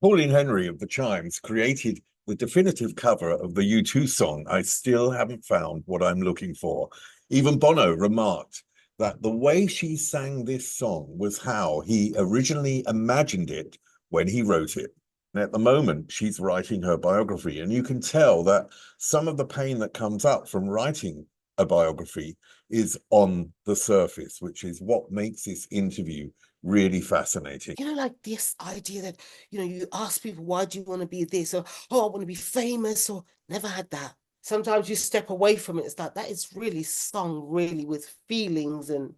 Pauline Henry of the Chimes created the definitive cover of the U2 song, I Still Haven't Found What I'm Looking For. Even Bono remarked that the way she sang this song was how he originally imagined it when he wrote it. And at the moment, she's writing her biography, and you can tell that some of the pain that comes up from writing a biography is on the surface, which is what makes this interview really fascinating. Like this idea that, you ask people, why do you want to be this? Or, oh, I want to be famous, or never had that. Sometimes you step away from it. It's like, that is really sung really with feelings and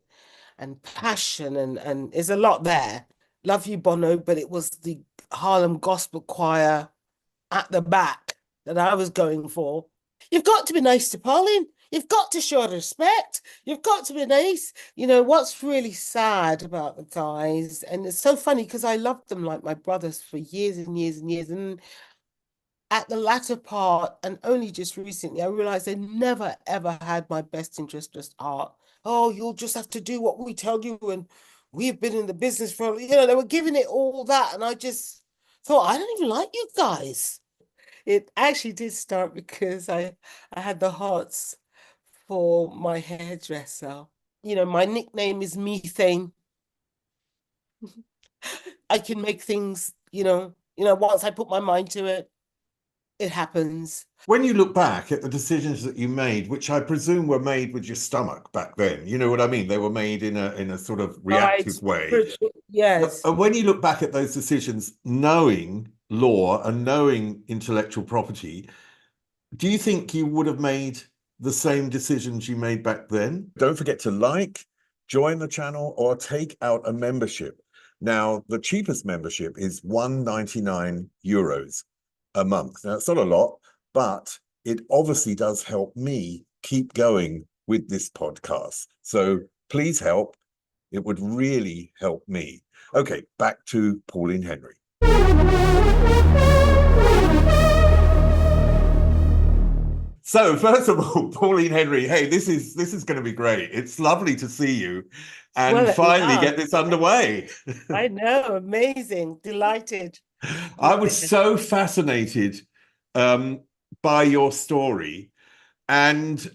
passion, and there's a lot there. Love you, Bono, but it was the Harlem Gospel Choir at the back that I was going for. You've got to be nice to Pauline. You've got to show respect. You've got to be nice. What's really sad about the guys, and it's so funny because I loved them like my brothers for years and years and years. And at the latter part, and only just recently, I realized they never, ever had my best interest at heart. Oh, you'll just have to do what we tell you. And we've been in the business for, they were giving it all that. And I just thought, I don't even like you guys. It actually did start because I had the hots for my hairdresser. My nickname is Methane. I can make things, once I put my mind to it, it happens. When you look back at the decisions that you made, which I presume were made with your stomach back then, you know what I mean? They were made in a sort of Right, reactive way. yes. And when you look back at those decisions, knowing law and knowing intellectual property, do you think you would have made the same decisions you made back then? Don't forget to like, join the channel, or take out a membership. Now, the cheapest membership is €199 a month. Now, it's not a lot, but it obviously does help me keep going with this podcast. So please help. It would really help me. Okay, back to Pauline Henry. So first of all, Pauline Henry, hey, this is going to be great. It's lovely to see you and Well, finally yeah, get this underway. I know. Amazing. Delighted. I was so fascinated um, by your story and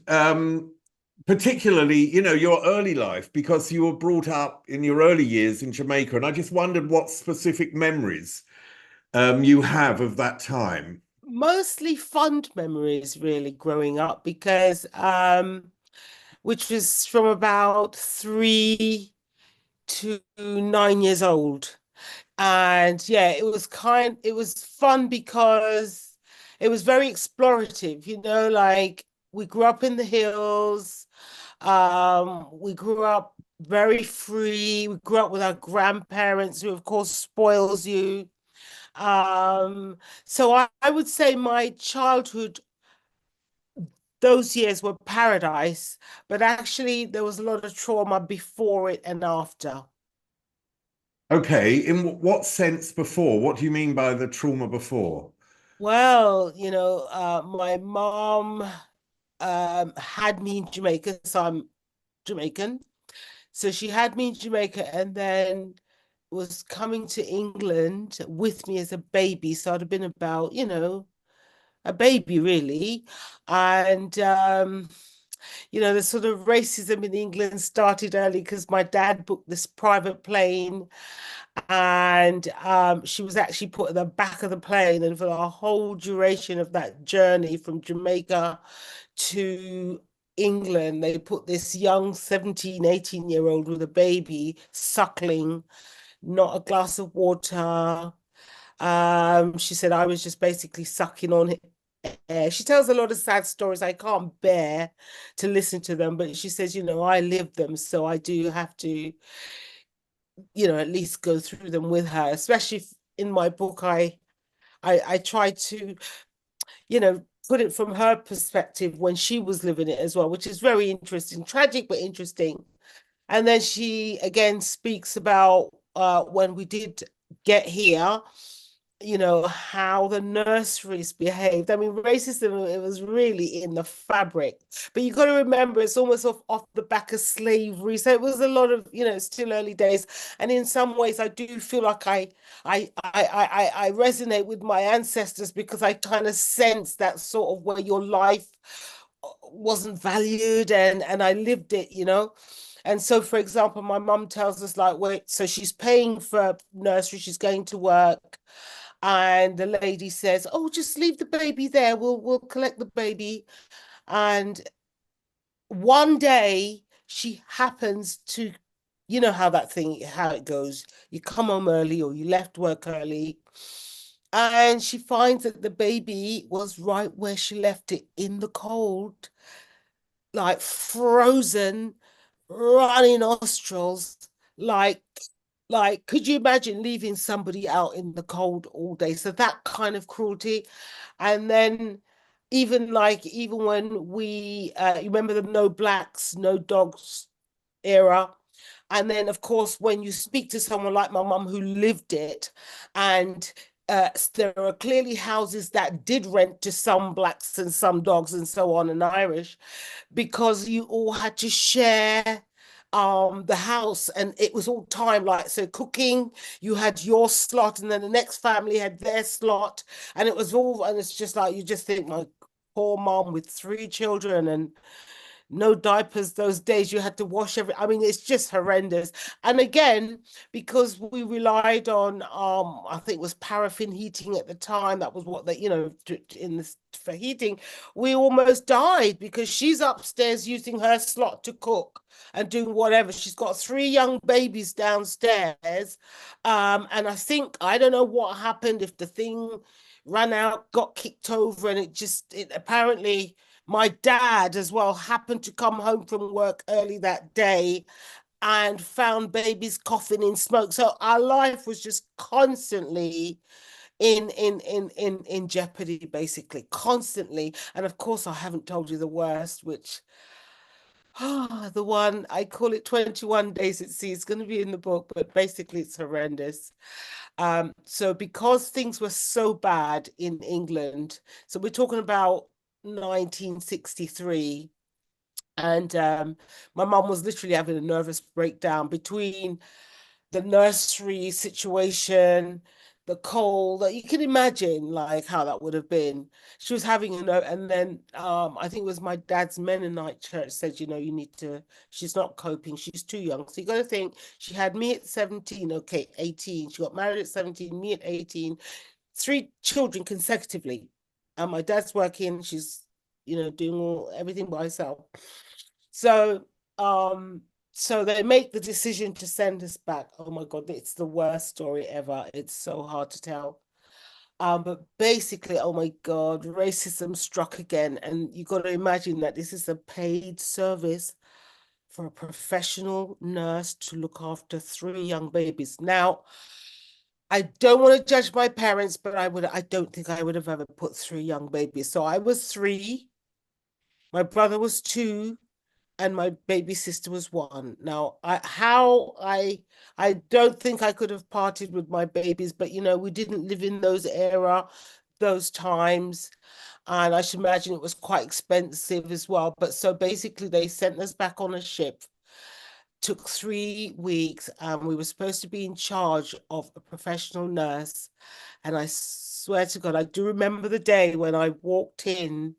particularly, your early life, because you were brought up in your early years in Jamaica. And I just wondered what specific memories you have of that time. Mostly fond memories, really, growing up, because which was from about 3 to 9 years old. And yeah, it was fun because it was very explorative, like we grew up in the hills. We grew up very free. We grew up with our grandparents, who of course spoils you. So I would say my childhood, those years were paradise, but actually there was a lot of trauma before it and after. Okay, in what sense before? What do you mean by the trauma before? Well, my mom had me in Jamaica, so I'm Jamaican. So she had me in Jamaica and then was coming to England with me as a baby. So I'd have been about, a baby really. And the sort of racism in England started early because my dad booked this private plane, and she was actually put at the back of the plane, and for the whole duration of that journey from Jamaica to England, they put this young 17, 18-year-old with a baby suckling, not a glass of water. She said I was just basically sucking on air. She tells a lot of sad stories. I can't bear to listen to them, but she says, I live them, so I do have to, at least go through them with her. Especially in my book, I try to, put it from her perspective when she was living it as well, which is very interesting, tragic but interesting. And then she again speaks about when we did get here, you know, how the nurseries behaved. I mean, racism, it was really in the fabric. But you got to remember, it's almost off the back of slavery. So it was a lot of, you know, still early days. And in some ways, I do feel like I resonate with my ancestors, because I kind of sense that sort of where your life wasn't valued, and I lived it, you know. And so, for example, my mum tells us, like, wait, so she's paying for nursery, she's going to work, and the lady says, "Oh, just leave the baby there. We'll collect the baby." And one day she happens to, you know how that thing, how it goes. You come home early, or you left work early, and she finds that the baby was right where she left it, in the cold, like frozen, runny nostrils, like could you imagine leaving somebody out in the cold all day? So that kind of cruelty. And then even when we you remember the no blacks, no dogs era. And then, of course, when you speak to someone like my mum who lived it, and there are clearly houses that did rent to some blacks and some dogs and so on, and Irish, because you all had to share the house, and it was all time, like, so cooking, you had your slot, and then the next family had their slot, and it was all, and it's just like, you just think, my poor mom with 3 children, and no diapers those days. You had to wash every, I mean, it's just horrendous. And again, because we relied on I think it was paraffin heating at the time, that was what they, you know, in this for heating, we almost died, because she's upstairs using her slot to cook and doing whatever. She's got 3 young babies downstairs. And I think, I don't know what happened, if the thing ran out, got kicked over, and it apparently, my dad as well happened to come home from work early that day and found babies coughing in smoke. So our life was just constantly in jeopardy, basically, constantly. And of course, I haven't told you the worst, which the one, I call it 21 Days at Sea. It's going to be in the book, but basically it's horrendous. So because things were so bad in England, so we're talking about 1963, and my mum was literally having a nervous breakdown between the nursery situation, the cold, that you can imagine, like, how that would have been. She was having a note, and then I think it was my dad's Mennonite church said, you know, you need to, she's not coping, she's too young. So you got to think, she had me at 17, okay, 18. She got married at 17, me at 18, 3 children consecutively. And my dad's working, she's, you know, doing everything by herself. So so they make the decision to send us back. Oh my God, it's the worst story ever. It's so hard to tell. But basically, oh my God, racism struck again. And you got to imagine that this is a paid service for a professional nurse to look after 3 young babies. Now, I don't want to judge my parents, but I don't think I would have ever put 3 young babies. So I was 3, my brother was 2, and my baby sister was 1. Now, I don't think I could have parted with my babies, but you know, we didn't live in those times, and I should imagine it was quite expensive as well. But so basically, they sent us back on a ship. Took 3 weeks, and we were supposed to be in charge of a professional nurse. And I swear to God, I do remember the day when I walked in.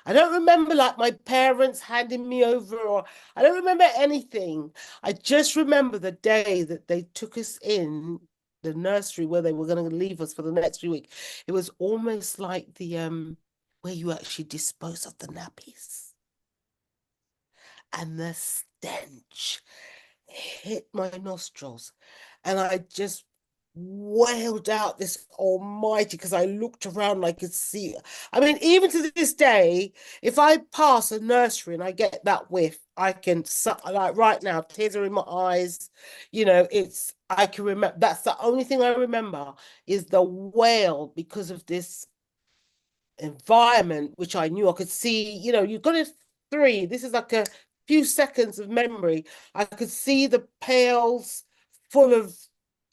I don't remember, like, my parents handing me over, or I don't remember anything. I just remember the day that they took us in the nursery where they were going to leave us for the next 3 weeks. It was almost like the where you actually dispose of the nappies, and the stench hit my nostrils, and I just wailed out this almighty, because I looked around and I could see. I mean, even to this day, if I pass a nursery and I get that whiff, I can, like, right now, tears are in my eyes. You know, I can remember, that's the only thing I remember, is the wail, because of this environment, which I knew I could see. You know, you've got a 3, this is like a few seconds of memory. I could see the pails full of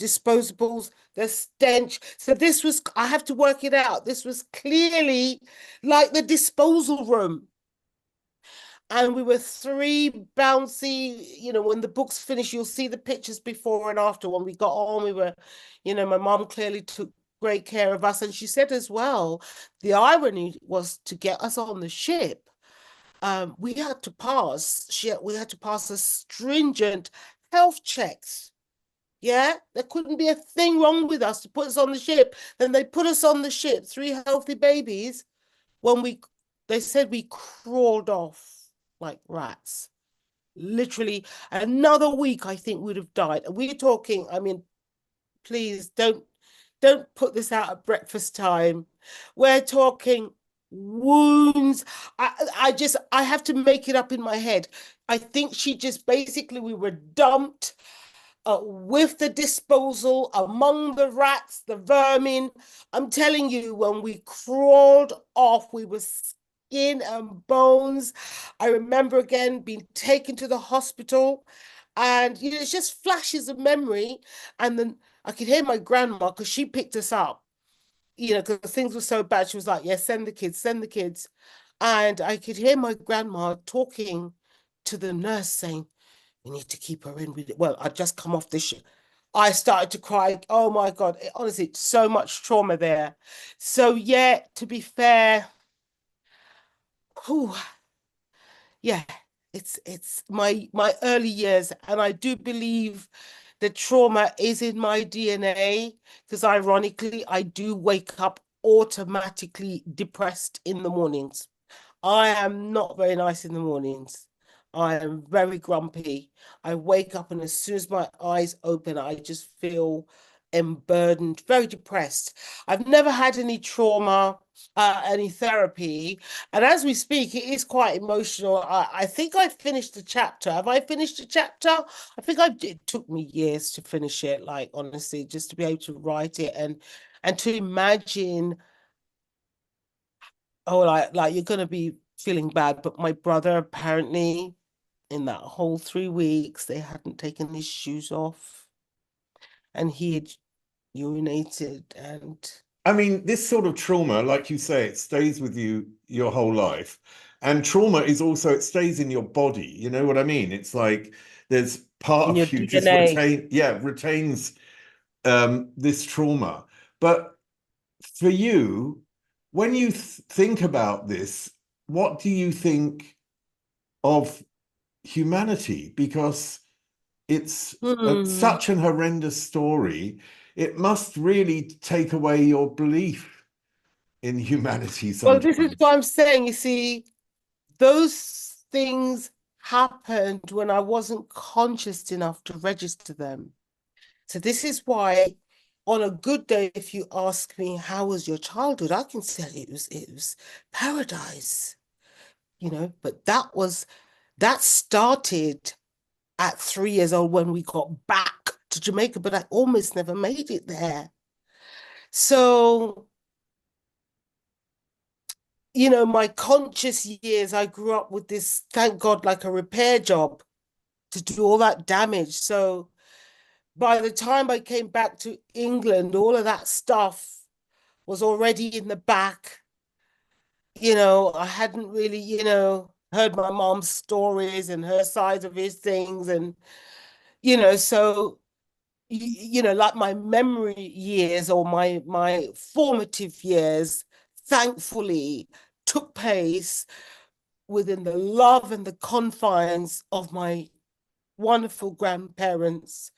disposables, the stench. So this was, I have to work it out. This was clearly like the disposal room. And we were three bouncy, when the book's finished, you'll see the pictures before and after. When we got on, we were, my mom clearly took great care of us. And she said as well, the irony was to get us on the ship. We had to pass a stringent health checks. Yeah, there couldn't be a thing wrong with us to put us on the ship. Then they put us on the ship, three healthy babies. They said we crawled off like rats. Literally, another week, I think we'd have died. We're talking, I mean, please don't put this out at breakfast time. We're talking wounds. I have to make it up in my head. I think we were dumped with the disposal among the rats, the vermin. I'm telling you, when we crawled off, we were skin and bones. I remember again being taken to the hospital, and it's just flashes of memory. And then I could hear my grandma, because she picked us up, because things were so bad. She was like, yeah, send the kids, send the kids. And I could hear my grandma talking to the nurse saying, we need to keep her in with it. Well, I'd just come off this shit. I started to cry. Oh my God. Honestly, so much trauma there. So yeah, to be fair, whew, yeah, it's my early years, and I do believe the trauma is in my DNA, because ironically, I do wake up automatically depressed in the mornings. I am not very nice in the mornings. I am very grumpy. I wake up, and as soon as my eyes open, I just feel emburdened, very depressed. I've never had any trauma, any therapy. And as we speak, it is quite emotional. I think I finished the chapter. Have I finished the chapter? I think it took me years to finish it, like honestly, just to be able to write it and to imagine, oh, like you're gonna be feeling bad. But my brother, apparently, in that whole 3 weeks, they hadn't taken his shoes off, and he had urinated. And I mean, this sort of trauma, like you say, it stays with you your whole life. And trauma is also, it stays in your body. You know what I mean? It's like there's part in your of you just DNA. retains this trauma. But for you, when you think about this, what do you think of humanity? Because it's Hmm. such an horrendous story. It must really take away your belief in humanity Well, this is sometimes. what I'm saying. You see, those things happened when I wasn't conscious enough to register them. So this is why, on a good day, if you ask me how was your childhood, I can tell you it was paradise, But that started at 3 years old when we got back to Jamaica, but I almost never made it there. So, my conscious years, I grew up with this, thank God, like a repair job to do all that damage. So by the time I came back to England, all of that stuff was already in the back. I hadn't really, heard my mom's stories and her side of his things. And, so, like my memory years, or my formative years, thankfully took place within the love and the confines of my wonderful grandparents.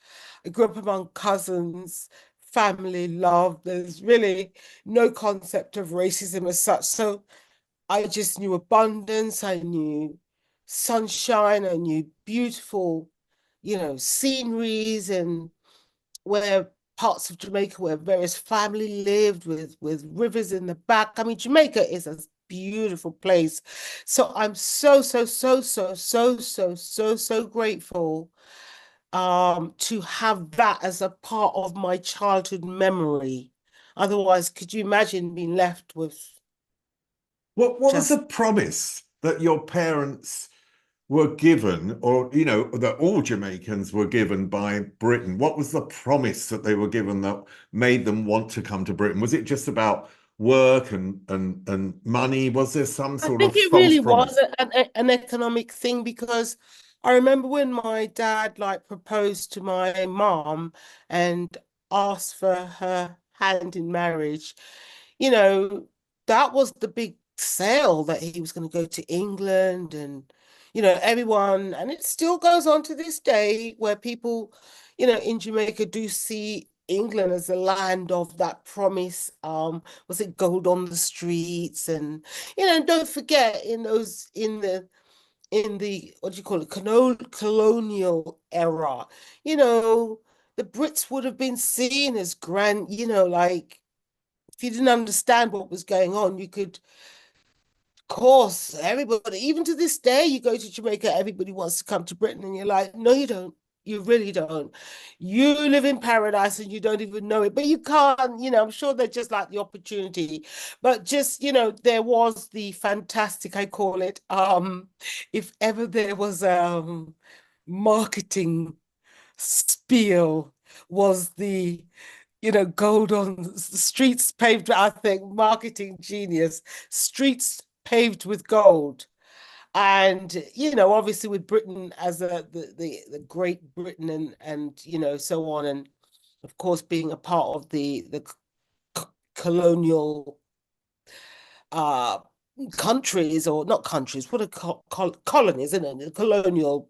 I grew up among cousins, family, love. There's really no concept of racism as such. So I just knew abundance. I knew sunshine. I knew beautiful, sceneries, and where parts of Jamaica where various family lived, with rivers in the back. I mean, Jamaica is a beautiful place. So I'm so, so, so, so, so, so, so, so grateful to have that as a part of my childhood memory. Otherwise, could you imagine being left with What was just the promise that your parents were given, or that all Jamaicans were given by Britain? What was the promise that they were given that made them want to come to Britain? Was it just about work and money? Was there some I sort think of it false really was promise? an economic thing because I remember when my dad like proposed to my mom and asked for her hand in marriage, you know, that was the big sale that he was going to go to England and, everyone, and it still goes on to this day where people, in Jamaica do see England as the land of that promise. Was it gold on the streets? And, don't forget in the what do you call it, colonial era, you know, the Brits would have been seen as grand, like if you didn't understand what was going on, you could, of course, everybody, even to this day, you go to Jamaica, everybody wants to come to Britain, and you're like, no, you don't. You really don't. You live in paradise and you don't even know it, but you can't, I'm sure they're just like the opportunity. But just, there was the fantastic, I call it, if ever there was marketing spiel was the gold on the streets paved, I think, marketing genius, streets paved with gold. And, obviously with Britain as the Great Britain and, so on. And of course, being a part of the colonial uh countries, or not countries, what are colonies, isn't it? The colonial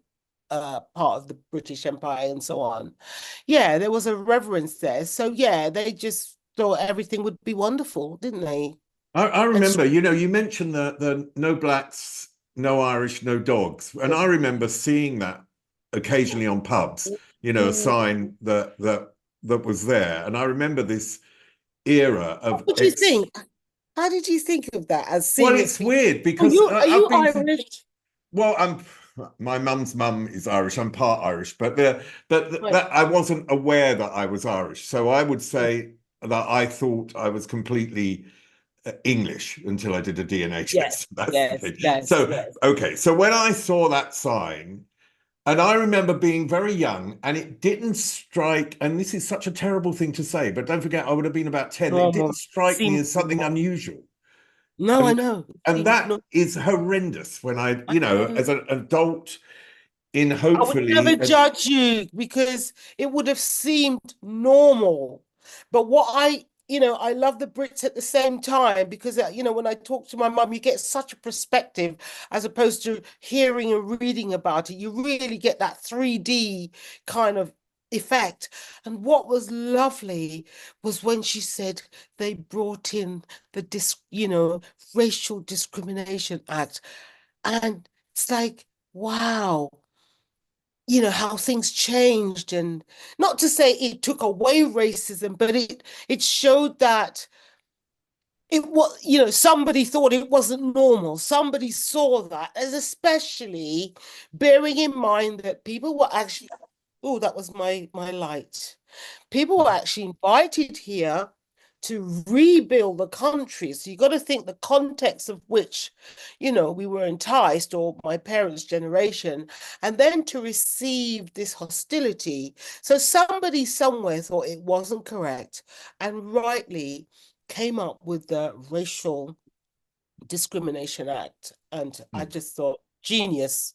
part of the British Empire and so on. Yeah, there was a reverence there. So yeah, they just thought everything would be wonderful, didn't they? I And remember, you mentioned the no blacks, no Irish, no dogs. And I remember seeing that occasionally on pubs, a sign that was there. And I remember this era what of would you think? How did you think of that as well, seeing it? it's weird Are because you are I've you been to, Irish? well, my mum's mum is Irish. I'm part Irish, but that Right. I wasn't aware that I was Irish. So I would say that I thought I was completely English until I did a DNA Yes, test. That's the yes, thing. yes, So, yes. okay. So when I saw that sign, and I remember being very young, and it didn't strike, and this is such a terrible thing to say, but don't forget, I would have been about 10. It Normal. didn't strike me Seems as something normal. unusual. No, I And know. and Seems that normal. is horrendous when I know. as an adult in I would never hopefully judge you because it would have seemed normal. But I love the Brits at the same time because, when I talk to my mum, you get such a perspective as opposed to hearing and reading about it. You really get that 3D kind of effect. And what was lovely was when she said they brought in the Racial Discrimination Act. And it's like, wow, how things changed. And not to say it took away racism, but it showed that it was, somebody thought it wasn't normal. Somebody saw that, as especially bearing in mind that people were actually, oh, that was my light. People were actually invited here to rebuild the country. So you got to think the context of which, we were enticed, or my parents' generation, and then to receive this hostility. So somebody somewhere thought it wasn't correct and rightly came up with the Racial Discrimination Act. And I just thought, genius,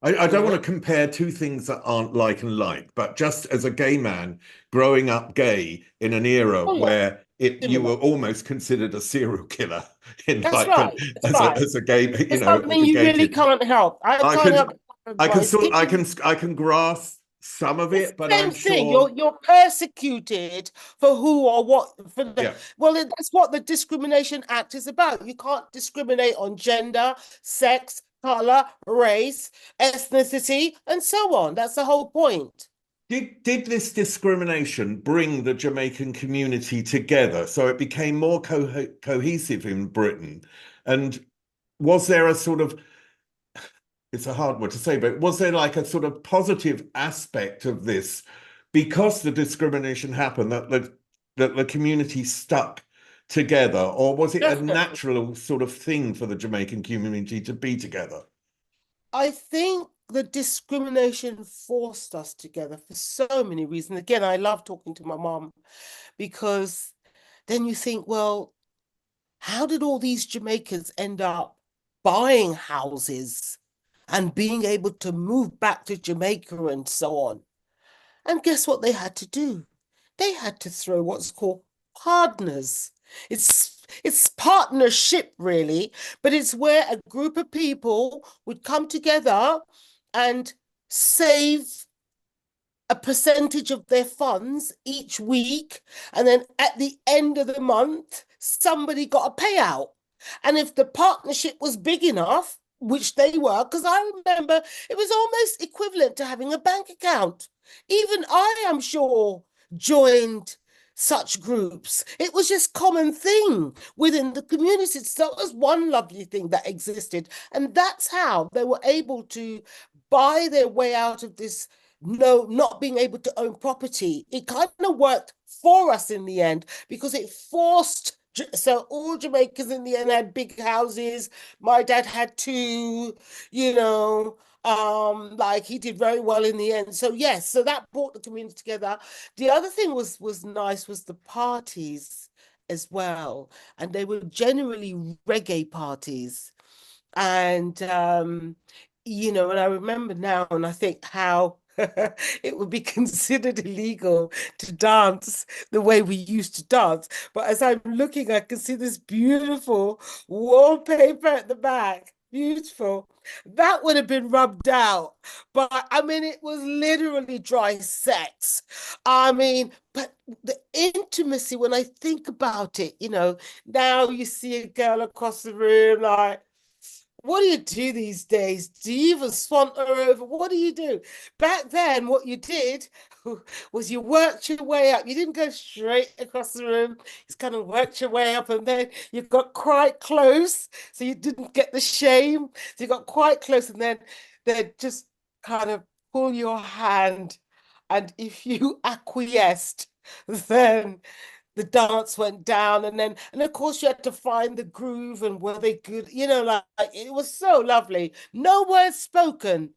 I you don't want know? to compare two things that aren't like and like, but just as a gay man growing up gay in an era Oh, yeah, where you similar. were almost considered a serial killer in That's like right. That's right. as a gay, It's as something a you gay really kid. can't help. I I can't can help my skin. I can grasp some of It's it, but the I'm same thing. sure, You're persecuted for who or what for the yeah. well, that's what the Discrimination Act is about. You can't discriminate on gender, sex, color, race, ethnicity, and so on. That's the whole point. Did this discrimination bring the Jamaican community together so it became more cohesive in Britain? And was there a sort of, it's a hard word to say, but was there like a sort of positive aspect of this because the discrimination happened that the community stuck together, or was it a Definitely. natural sort of thing for the Jamaican community to be together? I think the discrimination forced us together for so many reasons. Again, I love talking to my mom because then you think, well, how did all these Jamaicans end up buying houses and being able to move back to Jamaica and so on? And guess what they had to do? They had to throw what's called partners. It's partnership really, but it's where a group of people would come together and save a percentage of their funds each week. And then at the end of the month, somebody got a payout. And if the partnership was big enough, which they were, because I remember it was almost equivalent to having a bank account. Even I am sure joined such groups. It was just common thing within the community. So it was one lovely thing that existed. And that's how they were able to buy their way out of this not being able to own property. It kind of worked for us in the end because it forced. So all Jamaicans in the end had big houses. My dad had two, you know, like he did very well in the end. So yes, so that brought the community together. The other thing was nice was the parties as well, and they were generally reggae parties. And and I remember now, and I think how it would be considered illegal to dance the way we used to dance. But as I'm looking, I can see this beautiful wallpaper at the back. Beautiful. That would have been rubbed out. But I mean, it was literally dry sex. I mean, but the intimacy, when I think about it, now you see a girl across the room like, what do you do these days? Do you even saunter over? What do you do? Back then, what you did was you worked your way up. You didn't go straight across the room. You kind of worked your way up, and then you got quite close, so you didn't get the shame. So you got quite close, and then they just kind of pull your hand, and if you acquiesced, then the dance went down, and of course you had to find the groove and were they good, like it was so lovely, no words spoken.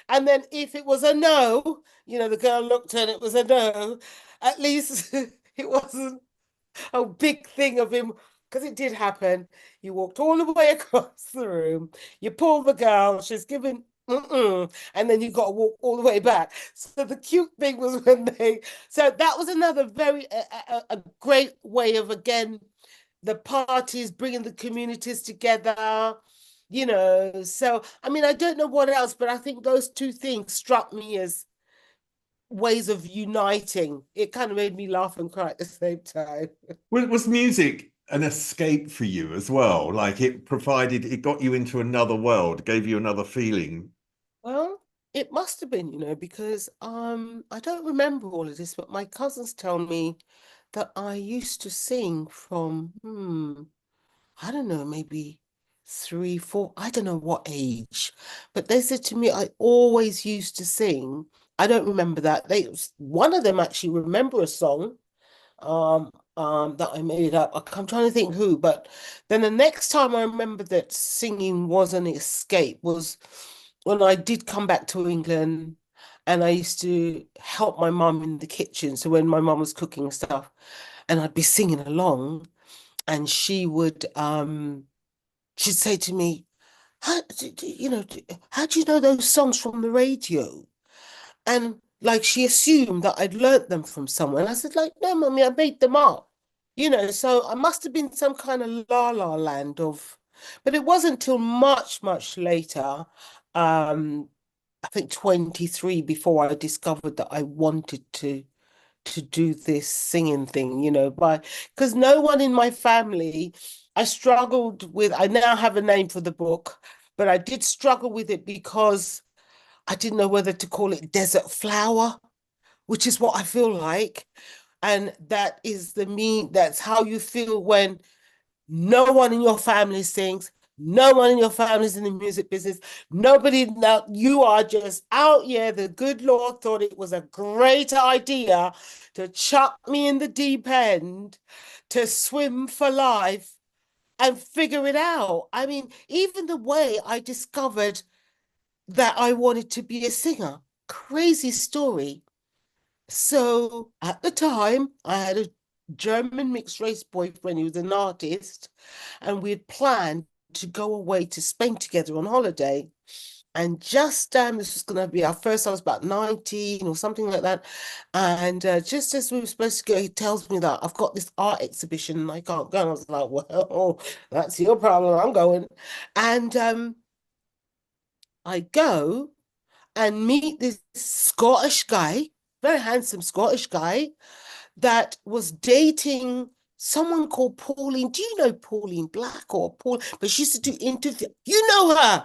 And then if it was a no, the girl looked and it was a no, at least it wasn't a big thing of him, because it did happen. You walked all the way across the room, you pull the girl, she's giving and then you got to walk all the way back. So the cute thing was when so that was another very a great way of, again, the parties bringing the communities together. So I mean, I don't know what else, but I think those two things struck me as ways of uniting. It kind of made me laugh and cry at the same time. Was music an escape for you as well? Like it got you into another world, gave you another feeling. Well, it must have been, because I don't remember all of this, but my cousins tell me that I used to sing from I don't know, maybe 3, 4, I don't know what age, but they said to me I always used to sing. I don't remember that. One of them actually remember a song that I made up. I'm trying to think who, but then the next time I remember that singing was an escape was when I did come back to England, and I used to help my mum in the kitchen. So when my mum was cooking stuff, and I'd be singing along, and she'd say to me, how do you know those songs from the radio? And like she assumed that I'd learnt them from somewhere. And I said, like, no, mummy, I made them up. So I must have been some kind of la la land of, but it wasn't until much, much later, I think 23, before I discovered that I wanted to do this singing thing, because no one in my family, I struggled with, I now have a name for the book, but I did struggle with it because I didn't know whether to call it desert flower, which is what I feel like. And that's how you feel when no one in your family sings, no one in your family is in the music business, nobody, now you are just out here. The good Lord thought it was a great idea to chuck me in the deep end to swim for life and figure it out. I mean, even the way I discovered that I wanted to be a singer. Crazy story. So at the time, I had a German mixed race boyfriend. He was an artist, and we had planned to go away to Spain together on holiday. And just this was going to be our first. I was about 19 or something like that. And just as we were supposed to go, he tells me that I've got this art exhibition and I can't go. And I was like, well, that's your problem. I'm going. And I go and meet this Scottish guy, very handsome Scottish guy, that was dating someone called Pauline. Do you know Pauline Black or Paul? But she used to do interview. You know her.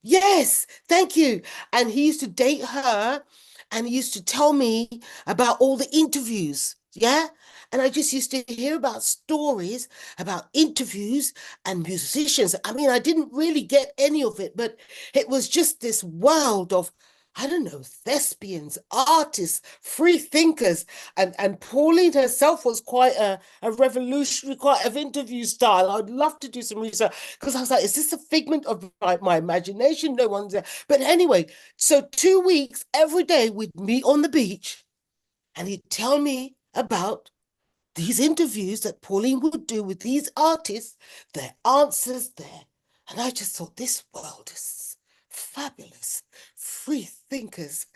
Yes, thank you. And he used to date her and he used to tell me about all the interviews. Yeah. And I just used to hear about stories about interviews and musicians. I mean, I didn't really get any of it, but it was just this world of, I don't know, thespians, artists, free thinkers. And Pauline herself was quite a revolutionary, quite of interview style. I'd love to do some research because I was like, is this a figment of my imagination? No one's there. But anyway, so 2 weeks, every day we'd meet on the beach and he'd tell me about these interviews that Pauline would do with these artists, their answers there. And I just thought, this world is fabulous. Free thinkers,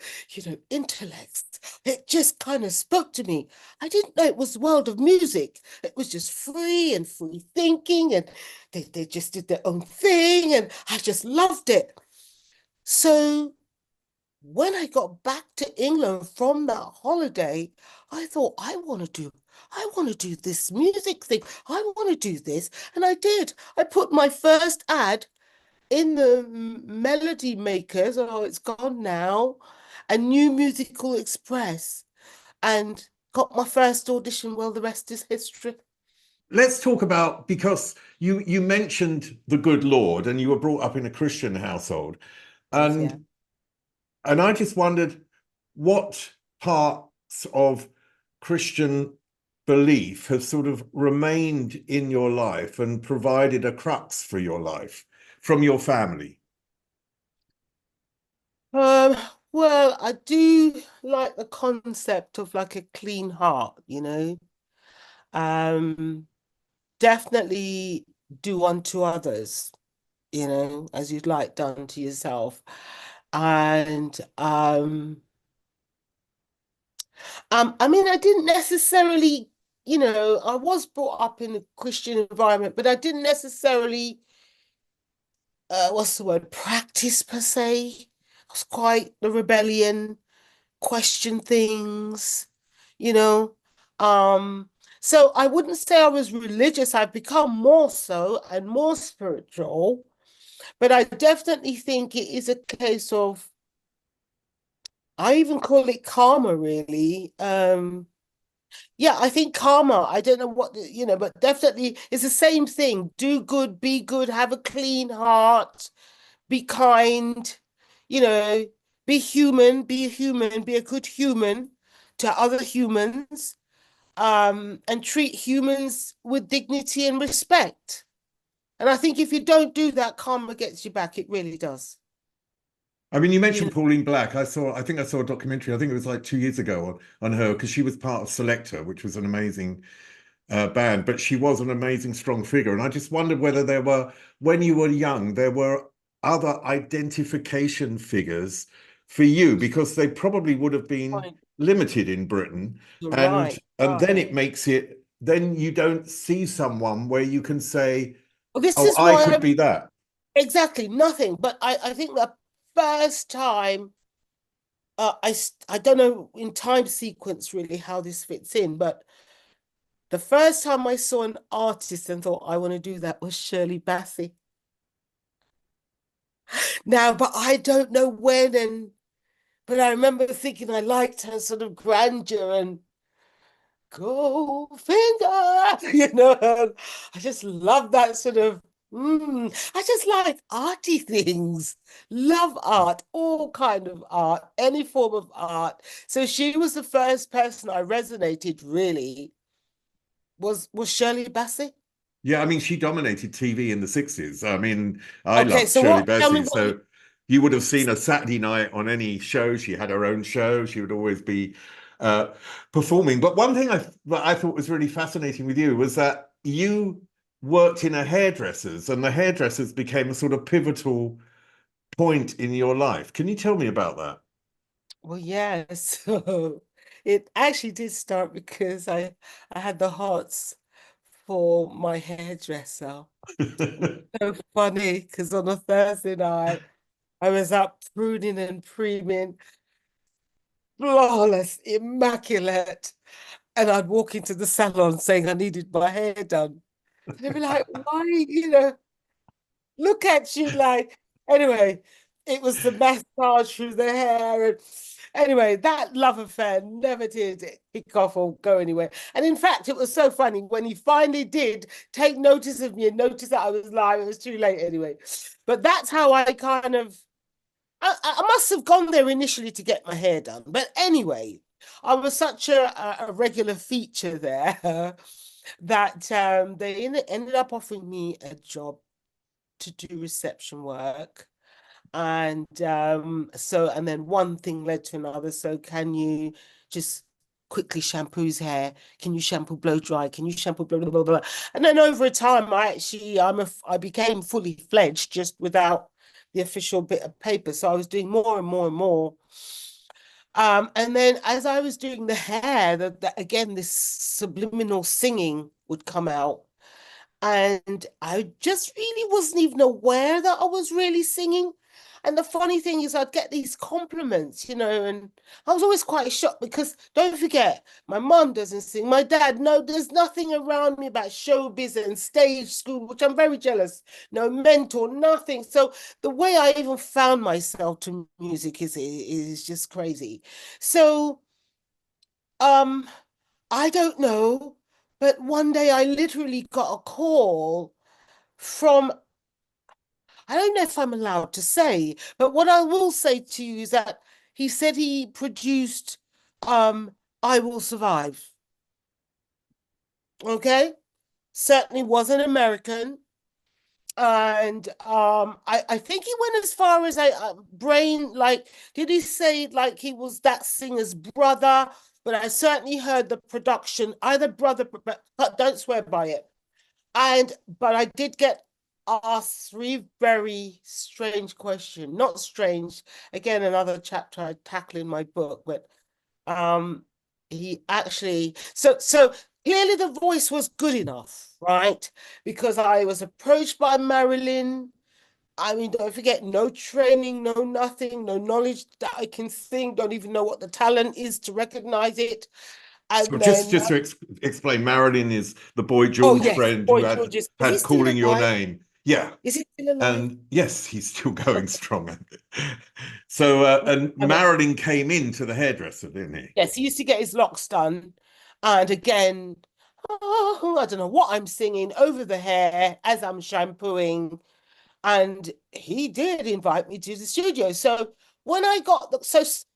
intellects. It just kind of spoke to me. I didn't know it was the world of music. It was just free and free thinking, and they just did their own thing, and I just loved it. So when I got back to England from that holiday, I thought, I want to do this music thing. I want to do this. And I did. I put my first ad in the Melody Makers. Oh, it's gone now. A New Musical Express. And got my first audition. Well, the rest is history. Let's talk about, because you mentioned the good Lord and you were brought up in a Christian household. Yeah. And I just wondered what parts of Christian belief have sort of remained in your life and provided a crux for your life from your family. Um, well, I do like the concept of like a clean heart, Um, definitely do unto others, as you'd like done to yourself. And I mean, I didn't necessarily, I was brought up in a Christian environment, but I didn't necessarily, what's the word, practice per se. I was quite the rebellion, question things, you know. Um, so I wouldn't say I was religious. I've become more so and more spiritual, but I definitely think it is a case of, I even call it karma, really. Yeah, I think karma, I don't know what, but definitely it's the same thing. Do good, be good, have a clean heart, be kind, you know, be human, be a human, be a good human to other humans, and treat humans with dignity and respect. And I think if you don't do that, karma gets you back. It really does. I mean, you You know, mentioned Pauline Black. I think I saw a documentary, I think it was like 2 years ago on her, because she was part of Selector, which was an amazing band, but she was an amazing, strong figure. And I just wondered whether there were, when you were young, there were other identification figures for you, because they probably would have been Point. limited in Britain. You're And right. and then Right. it makes it, then you don't see someone where you can say, Well, this oh, is I why could be that. exactly nothing. But I think the first time, I don't know in time sequence really how this fits in, but the first time I saw an artist and thought I want to do that was Shirley Bassey. Now, but I don't know when, and but I remember thinking I liked her sort of grandeur and Goldfinger, I just love that sort of. I just like arty things. Love art, all kind of art, any form of art. So she was the first person I resonated really. Was Shirley Bassey? Yeah, I mean, she dominated TV in the 60s. I mean, I Okay, loved so Shirley what? Tell me Bassey. what you. So You would have seen a Saturday night on any show. She had her own show. She would always be uh, performing. But one thing that I thought was really fascinating with you was that you worked in a hairdresser's, and the hairdressers became a sort of pivotal point in your life. Can you tell me about Well, yeah, so it actually did start because I had the hots for my hairdresser. that? So funny because on a Thursday night I was up pruning and preeming, flawless, immaculate, and I'd walk into the salon saying I needed my hair done. And they'd be like, why, look at you like, anyway, it was the massage through the hair. And anyway, that love affair never did kick off or go anywhere. And in fact, it was so funny when he finally did take notice of me and notice that I was lying. It was too late anyway. But that's how I kind of, I must have gone there initially to get my hair done. But anyway, I was such a regular feature there that they ended up offering me a job to do reception work. And and then one thing led to another. So can you just quickly shampoo his hair? Can you shampoo blow dry? Can you shampoo blah blah blah blah? And then over time, I became fully fledged just without the official bit of paper. So I was doing more and more and more. And then as I was doing the hair, again, this subliminal singing would come out. And I just really wasn't even aware that I was really singing. And the funny thing is, I'd get these compliments, and I was always quite shocked because don't forget, my mum doesn't sing, my dad, no, there's nothing around me about showbiz and stage school, which I'm very jealous. No mentor, nothing. So the way I even found myself to music is just crazy. So, um, I don't know, but one day I literally got a call from, I don't know if I'm allowed to say, but what I will say to you is that he said he produced I Will Survive. Okay? Certainly was an American. And I think he went as far as brain, like, did he say like he was that singer's brother? But I certainly heard the production, either brother, but don't swear by it. But I did get asked three very strange questions. Not strange, again, another chapter I tackle in my book, but um he actually, so clearly the voice was good enough, right? Because I was approached by Marilyn. I mean, don't forget, no training, no nothing, no knowledge that I can sing, don't even know what the talent is to recognize it. So And just then, just to explain, Marilyn is the Boy oh George yes, friend who Boy had George, is he had still calling your alive? name. Yeah, Is he still alive? and yes, he's still going strong. So and I know. Marilyn came into the hairdresser, didn't he? Yes, he used to get his locks done. And again, oh, I don't know what I'm singing over the hair as I'm shampooing. And he did invite me to the studio. So when I got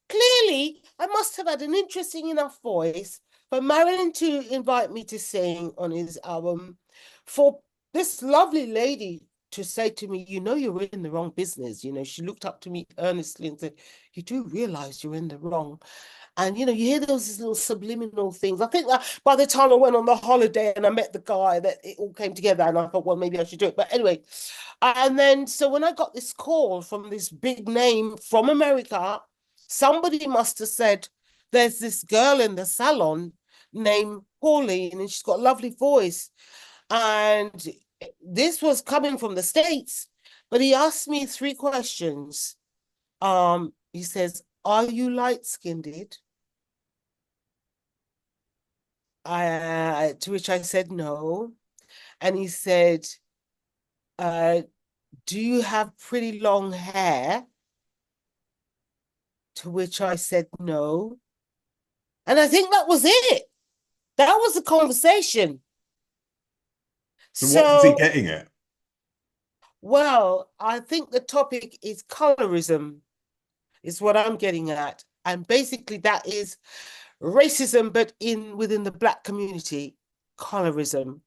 clearly, I must have had an interesting enough voice for Marilyn to invite me to sing on his album, for this lovely lady to say to me, you're in the wrong business. She looked up to me earnestly and said, you do realize you're in the wrong. And you hear those little subliminal things. I think that by the time I went on the holiday and I met the guy, that it all came together, and I thought, well, maybe I should do it. But anyway, and then so when I got this call from this big name from America, somebody must have said, there's this girl in the salon named Pauline, and she's got a lovely voice. And this was coming from the States, but he asked me three questions. He says, are you light-skinned? To which I said no. And he said, uh, do you have pretty long hair? To which I said no. And I think that was it. That was the conversation. So what was he So, getting at? well, I think the topic is colorism, is what I'm getting at. And basically that is racism, but within the Black community, colorism,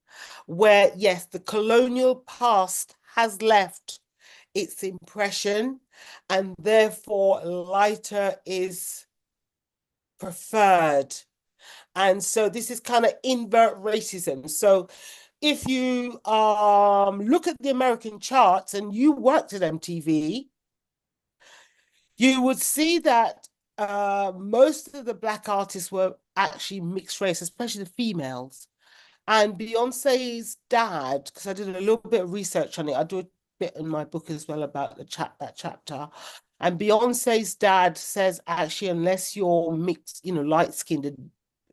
where yes, the colonial past has left its impression, and therefore lighter is preferred. And so this is kind of invert racism. So if you look at the American charts and you worked at MTV, you would see that most of the Black artists were actually mixed race, especially the females. And Beyonce's dad, because I did a little bit of research on it, I do a bit in my book as well about that chapter. And Beyonce's dad says, actually, unless you're mixed, light-skinned,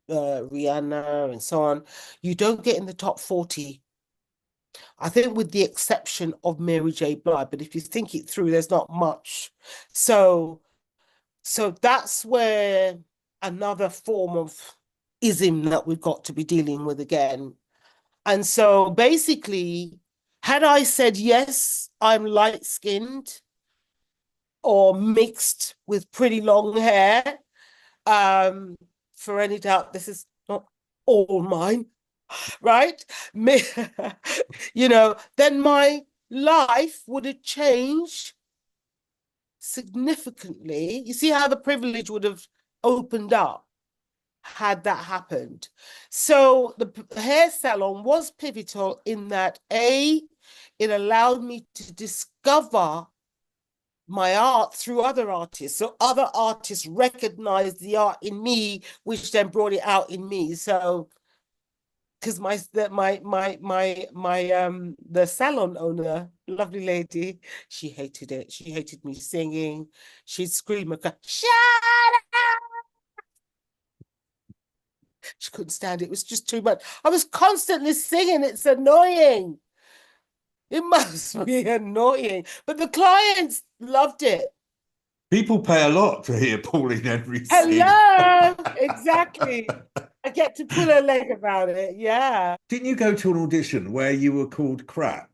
Rihanna and so on, you don't get in the top 40. I think with the exception of Mary J. Blige, but if you think it through, there's not much. So that's where another form of ism that we've got to be dealing with again. And so basically, had I said, yes, I'm light-skinned or mixed with pretty long hair, for any doubt, this is not all mine, right? Then my life would have changed significantly. You see how the privilege would have opened up had that happened. So the hair salon was pivotal in that, A, it allowed me to discover my art through other artists. So other artists recognized the art in me, which then brought it out in me. So because the salon owner, lovely lady, she hated it. She hated me singing. She'd scream and go, shut up. She couldn't stand it. It was just too much. I was constantly singing. It's annoying. It must be annoying. But the clients loved it. People pay a lot to hear Pauline Henry sing. Hello, exactly. I get to pull a leg about it. Yeah. Didn't you go to an audition where you were called crap?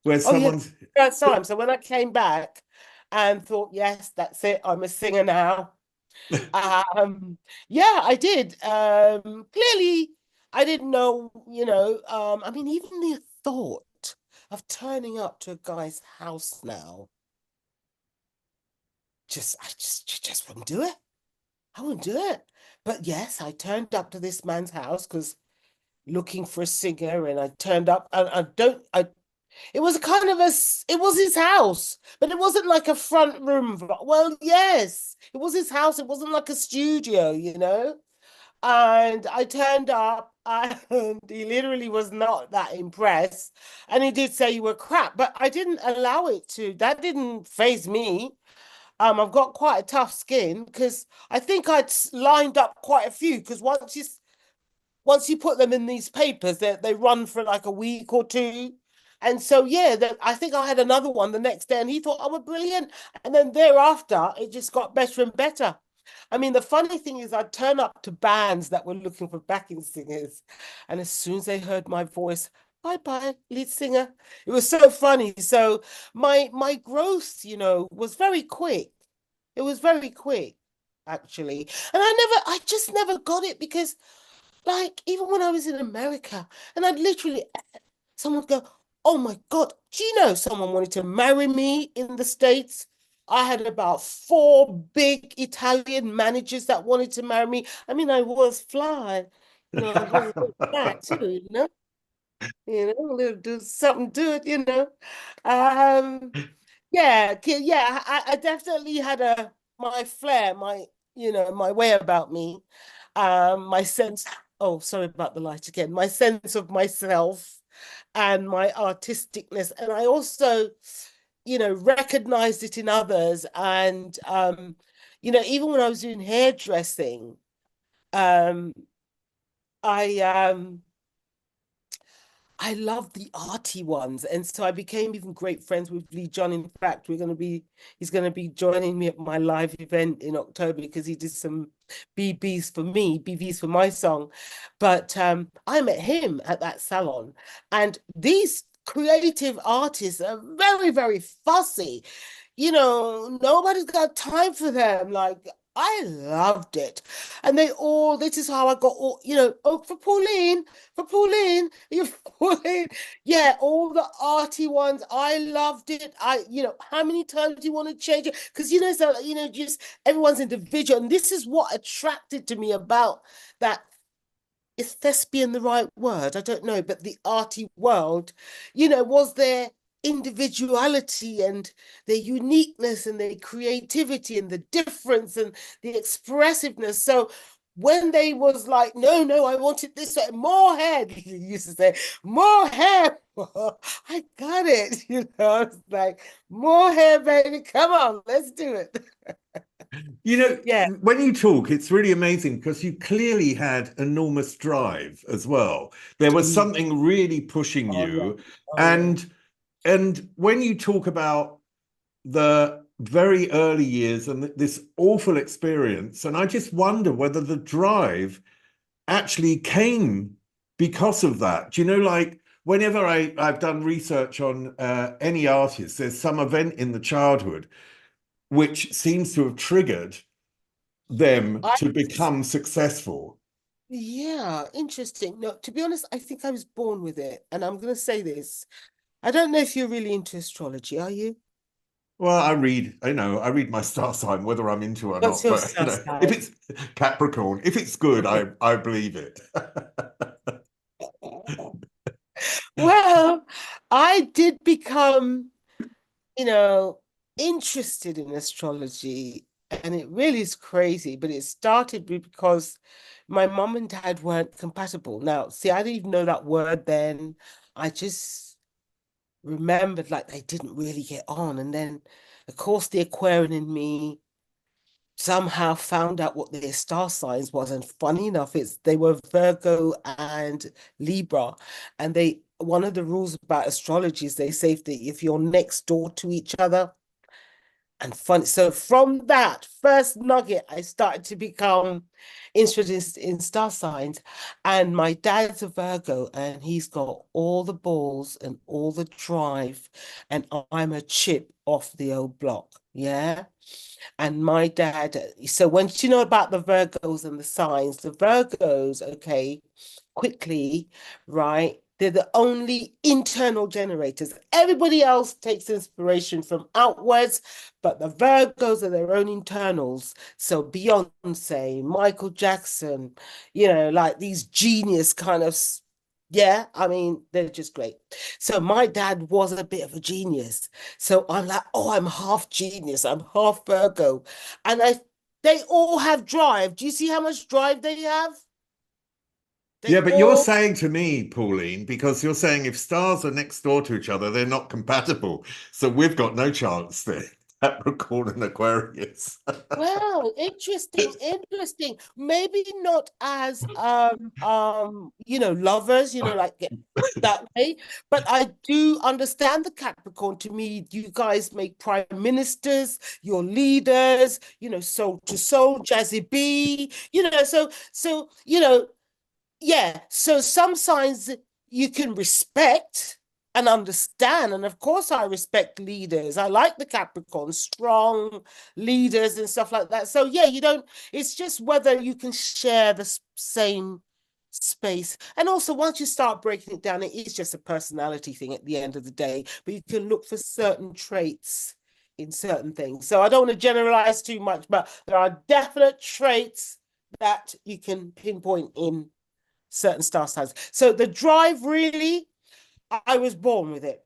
Where someone's first time. So when I came back and thought, yes, that's it, I'm a singer now. Yeah, I did. Clearly, I didn't know, I mean, even the thought of turning up to a guy's house now, I just wouldn't do it. I wouldn't do it. But yes, I turned up to this man's house because looking for a singer, and I turned up. It was kind of it was his house, but it wasn't like a front room. Well, yes, it was his house. It wasn't like a studio, And I turned up, and he literally was not that impressed. And he did say you were crap, but I didn't allow it to. That didn't faze me. I've got quite a tough skin because I think I'd lined up quite a few, because once you put them in these papers, they run for like a week or two. And so, yeah, I think I had another one the next day, and he thought I was brilliant. And then thereafter, it just got better and better. I mean, the funny thing is I'd turn up to bands that were looking for backing singers. And as soon as they heard my voice, bye-bye, lead singer. It was so funny. So my growth, was very quick. It was very quick, actually. And I just never got it because, like, even when I was in America, and I'd literally, someone would go, oh my God, do you know someone wanted to marry me in the States? I had about 4 big Italian managers that wanted to marry me. I mean, I was fly, I was a bit fly too, do something to it, yeah, I definitely had my flair, my way about me, my sense. Oh, sorry about the light again. My sense of myself and my artisticness, and I also, recognized it in others. And even when I was doing hairdressing, um, I I love the arty ones. And so I became even great friends with Leee John. In fact, he's going to be joining me at my live event in October because he did some BVs for my song. But I met him at that salon. And these creative artists are very, very fussy. Nobody's got time for them. Like, I loved it. And this is how I got all, oh, for Pauline, you Pauline. Yeah, all the arty ones. I loved it. How many times do you want to change it? Because, so, just everyone's individual. And this is what attracted to me about that. Is thespian the right word? I don't know, but the arty world, was their individuality and their uniqueness and their creativity and the difference and the expressiveness. So when they was like, no, I wanted this way, more hair, you used to say, more hair. I got it, it's like, more hair, baby, come on, let's do it. Yeah. When you talk, it's really amazing because you clearly had enormous drive as well. There was something really pushing Oh, yeah. you. Oh, yeah. And when you talk about the very early years and this awful experience, and I just wonder whether the drive actually came because of that. Do you know, like whenever I've done research on any artist, there's some event in the childhood which seems to have triggered them I to become successful. Yeah, interesting. No, to be honest, I think I was born with it. And I'm going to say this. I don't know if you're really into astrology, are you? Well, I read my star sign, whether I'm into it or What's not. your But star if sign? it's Capricorn, if it's good, Okay. I believe it. Well, I did become, you know, interested in astrology, and it really is crazy, but it started because my mom and dad weren't compatible. Now, see, I didn't even know that word then. I just remembered like they didn't really get on. And then, of course, the Aquarian in me somehow found out what their star signs was. And funny enough, they were Virgo and Libra. And one of the rules about astrology is they say that if you're next door to each other, and fun. So from that first nugget, I started to become interested in star signs. And my dad's a Virgo, and he's got all the balls and all the drive, and I'm a chip off the old block. Yeah. And my dad, so once you know about the Virgos and the signs, the Virgos, okay, quickly, right? They're the only internal generators. Everybody else takes inspiration from outwards, but the Virgos are their own internals. So Beyonce, Michael Jackson, like these genius kind of, yeah, I mean, they're just great. So my dad was a bit of a genius. So I'm like, oh, I'm half genius, I'm half Virgo. And they all have drive. Do you see how much drive they have? They Yeah, but you're all saying to me, Pauline, because you're saying if stars are next door to each other, they're not compatible. So we've got no chance there. Capricorn and Aquarius. Well, interesting, interesting. Maybe not as lovers, like that way, but I do understand the Capricorn. To me, you guys make prime ministers, your leaders, soul to soul, Jazzy B, yeah. So some signs you can respect and understand. And of course, I respect leaders. I like the Capricorn, strong leaders and stuff like that. So, yeah, it's just whether you can share the same space. And also, once you start breaking it down, it is just a personality thing at the end of the day. But you can look for certain traits in certain things. So, I don't want to generalize too much, but there are definite traits that you can pinpoint in certain star signs. So the drive, really, I was born with it.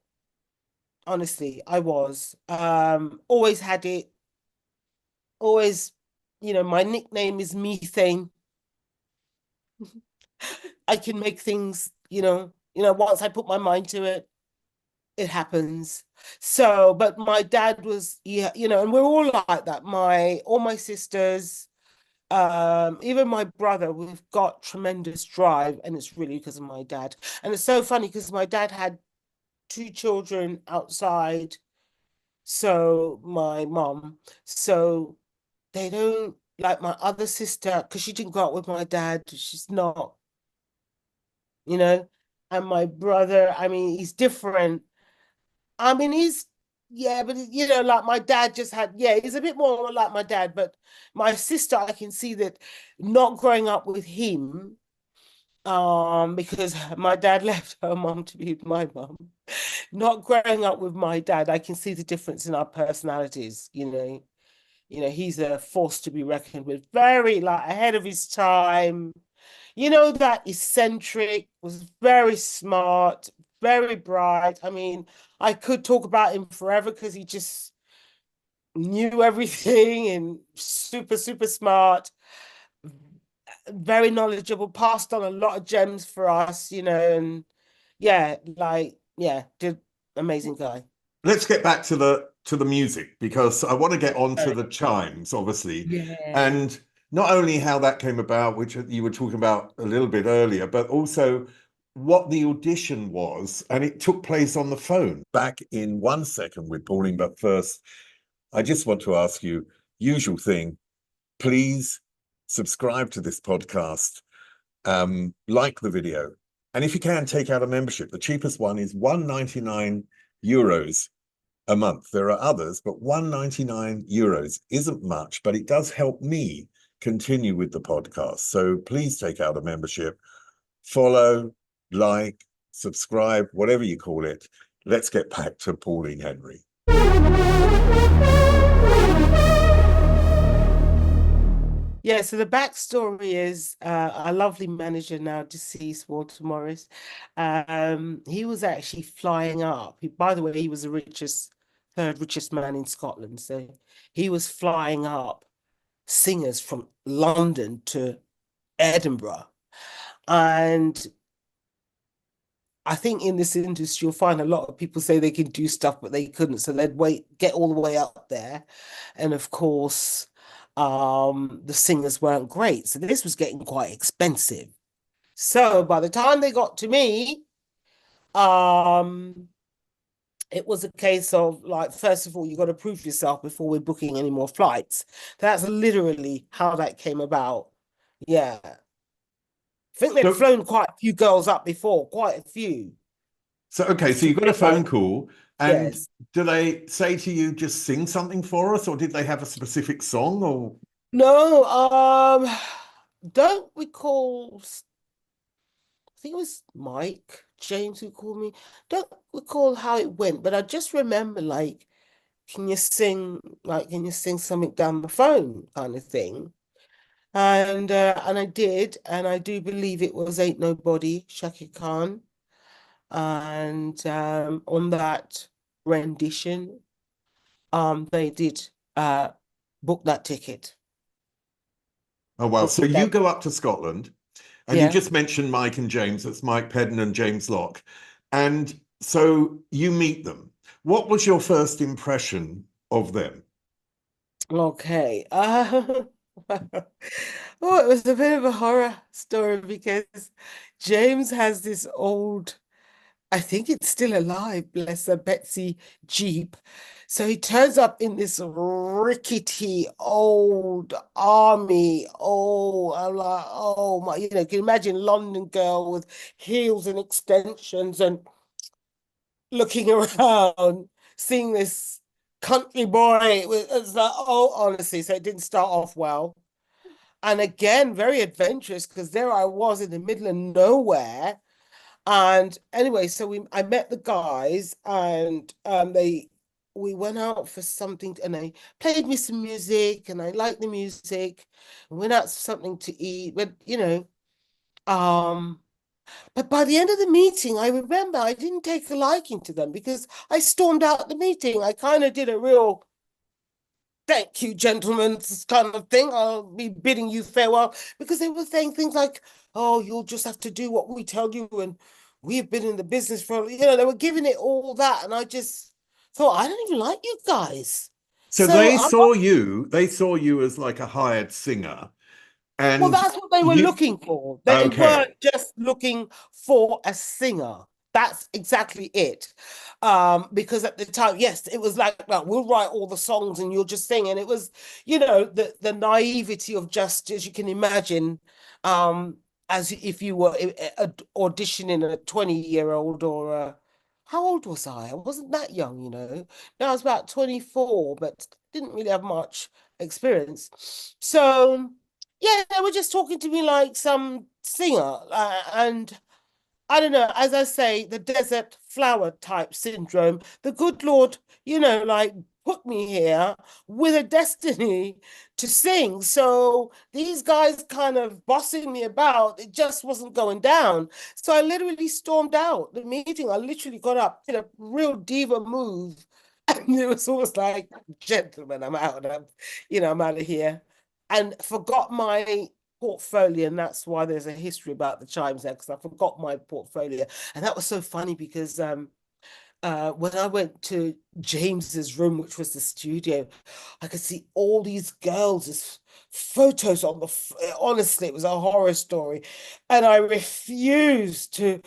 Honestly, I was. Always had it. Always, my nickname is Methane. I can make things, once I put my mind to it, it happens. So, but my dad was, yeah, and we're all like that. All my sisters, even my brother, we've got tremendous drive, and it's really because of my dad. And it's so funny because my dad had two children outside, so my mom, so they don't like my other sister because she didn't go out with my dad. She's not, you know, and my brother, I mean, he's different. I mean, he's yeah, but you know, like my dad just had, yeah, he's a bit more like my dad, but my sister, I can see that not growing up with him, because my dad left her mom to be with my mom. Not growing up with my dad, I can see the difference in our personalities, you know. You know, he's a force to be reckoned with, very like ahead of his time. You know, that eccentric, was very smart, very bright. I mean, I could talk about him forever because he just knew everything and super, super smart, very knowledgeable, passed on a lot of gems for us, you know, and yeah, like, yeah, did amazing guy. Let's get back to the music because I want to get on to Right. the chimes, obviously, Yeah. and not only how that came about, which you were talking about a little bit earlier, but also what the audition was, and it took place on the phone. Back in 1 second with Pauline, but first, I just want to ask you, usual thing, please subscribe to this podcast, like the video, and if you can, take out a membership. The cheapest one is 199 euros a month. There are others, but 199 euros isn't much, but it does help me continue with the podcast. So please take out a membership, follow, like, subscribe, whatever you call it. Let's get back to Pauline Henry. Yeah, so the backstory is our lovely manager, now deceased, Walter Morris. He was actually flying up. By the way, he was the richest, third richest man in Scotland. So he was flying up singers from London to Edinburgh. And I think in this industry, you'll find a lot of people say they can do stuff, but they couldn't. So they'd get all the way up there. And of course, the singers weren't great. So this was getting quite expensive. So by the time they got to me, um, it was a case of like, first of all, you got to prove yourself before we're booking any more flights. That's literally how that came about. Yeah. I think they'd So, flown quite a few girls up before, quite a few. okay, so To you got a phone realize, call, and yes. do they say to you, just sing something for us, or did they have a specific song? Or No, don't recall. I think it was Mike James who called me. Don't recall how it went, but I just remember like, can you sing something down the phone kind of thing. And I did, and I do believe it was Ain't Nobody, Shaka Khan. And on that rendition, they did book that ticket. oh well, Booked so it you that, go up to Scotland, and you yeah. just mentioned Mike and James. That's Mike Peden and James Locke, and so you meet them. What was your first impression of them? Okay. Oh, it was a bit of a horror story because James has this old, I think it's still alive, bless her, Betsy Jeep. So he turns up in this rickety old army. Oh, I'm like, oh my, you know, can you imagine London girl with heels and extensions and looking around, seeing this country boy. It's like, oh, honestly, so it didn't start off well. And again, very adventurous because there I was in the middle of nowhere. And anyway, so I met the guys and we went out for something and they played me some music and I liked the music. We went out for something to eat, but you know, um, but by the end of the meeting, I remember I didn't take a liking to them because I stormed out the meeting. I kind of did a real thank you, gentlemen, this kind of thing. I'll be bidding you farewell because they were saying things like, oh, you'll just have to do what we tell you. And we've been in the business for, you know, they were giving it all that. And I just thought, I don't even like you guys. So So I'm not, they saw you as like a hired singer, well, and that's what they were you, looking for. They okay. weren't just looking for a singer. That's exactly it. Because at the time, yes, it was like, well, we'll write all the songs and you'll just sing. And it was, you know, the naivety of just as you can imagine, as if you were auditioning a 20-year-old or a how old was I? I wasn't that young, you know. Now I was about 24, but didn't really have much experience. So yeah, they were just talking to me like some singer, and I don't know, as I say, the desert flower type syndrome. The good Lord, like put me here with a destiny to sing. So these guys kind of bossing me about, it just wasn't going down. So I literally stormed out the meeting. I literally got up, did a real diva move. And it was almost like, gentlemen, I'm out. I'm out of here. And forgot my portfolio, and that's why there's a history about the chimes there, because I forgot my portfolio. And that was so funny because when I went to James's room, which was the studio, I could see all these girls' photos on honestly, it was a horror story. And I refused to,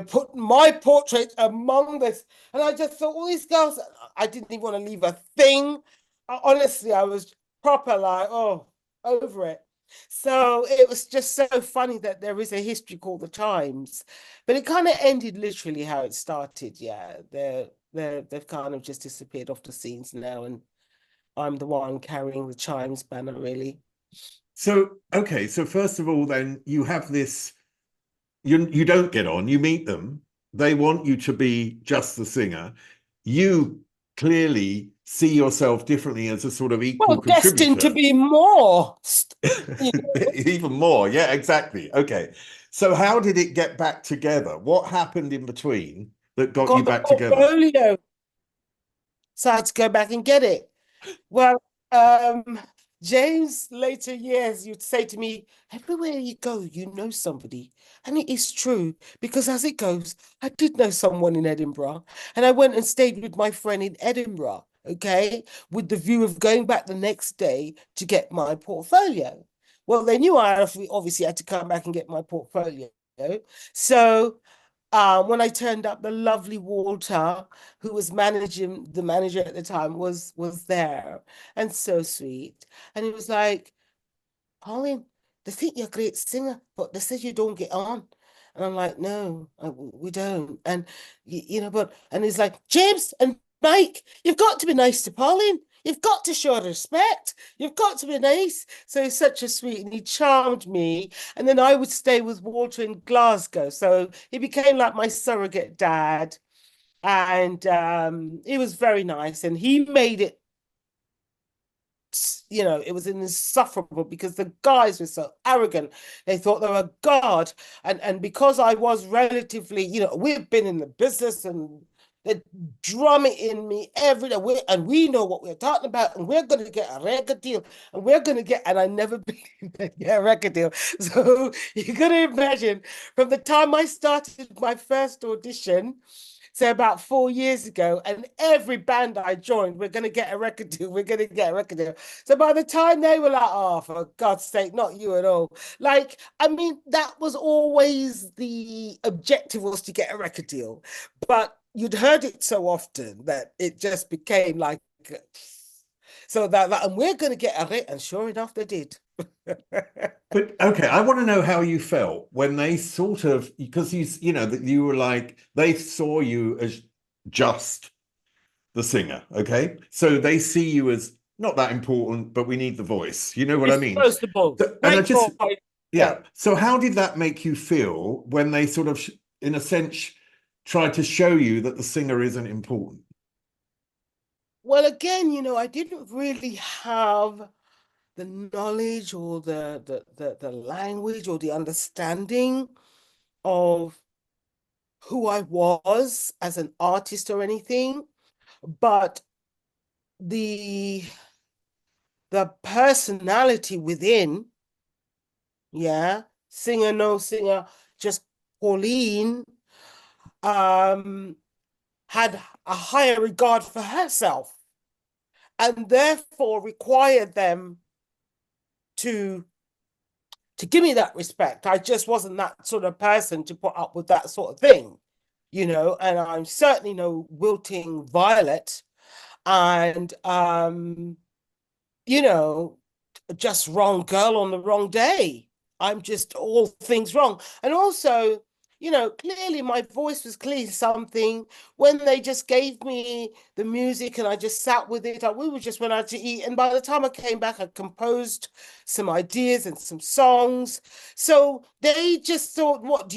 put my portrait among this. And I just thought all these girls, I didn't even want to leave a thing. Honestly, I was proper like, oh, over it. So it was just so funny that there is a history called the Chimes, but it kind of ended literally how it started. Yeah, they've kind of just disappeared off the scenes now, and I'm the one carrying the Chimes banner, really. So, okay, so first of all, then you have this, you don't get on, you meet them, they want you to be just the singer. You clearly see yourself differently as a sort of equal Well, destined to contributor. be more. Even more. Yeah, exactly. Okay. So how did it get back together? What happened in between that got you Got the back together? portfolio, so I had to go back and get it. Well, um, James, later years, you'd say to me, everywhere you go, you know somebody. And it is true, because as it goes, I did know someone in Edinburgh, and I went and stayed with my friend in Edinburgh, okay, with the view of going back the next day to get my portfolio. Well, they knew I obviously had to come back and get my portfolio. So when I turned up, the lovely Walter, who was managing the manager at the time, was there, and so sweet. And he was like, Pauline, they think you're a great singer, but they said you don't get on. And I'm like, no, we don't. And and he's like, James and Mike, you've got to be nice to Pauline. You've got to show respect. You've got to be nice. So he's such a sweet, and he charmed me. And then I would stay with Walter in Glasgow. So he became like my surrogate dad. And he was very nice. And he made it, it was insufferable because the guys were so arrogant. They thought they were God. And because I was relatively, we've been in the business, and they drum it in me every day. And we know what we're talking about, and we're going to get a record deal, and we're going to get, and I never get a record deal. So you got to imagine, from the time I started my first audition, so about 4 years ago, and every band I joined, we're going to get a record deal. We're going to get a record deal. So by the time they were like, oh, for God's sake, not you at all. Like, I mean, that was always the objective, was to get a record deal. But you'd heard it so often that it just became like, so that and we're going to get a record. And sure enough, they did. But okay, I want to know how you felt when they sort of, because that you were like, they saw you as just the singer. Okay, so they see you as not that important, but we need the voice. You know what I mean? Disposable. And I Great just, boy. yeah. So how did that make you feel when they sort of, in a sense, tried to show you that the singer isn't important? Well, again, I didn't really have the knowledge, or the language, or the understanding of who I was as an artist or anything, but the the personality within, yeah, singer, no singer, just Pauline, um, had a higher regard for herself, and therefore required them to give me that respect. I just wasn't that sort of person to put up with that sort of thing, and I'm certainly no wilting violet, and you know, just wrong girl on the wrong day. I'm just all things wrong. And also, clearly my voice was clearly something. When they just gave me the music and I just sat with it, we just went out to eat. And by the time I came back, I composed some ideas and some songs. So they just thought, what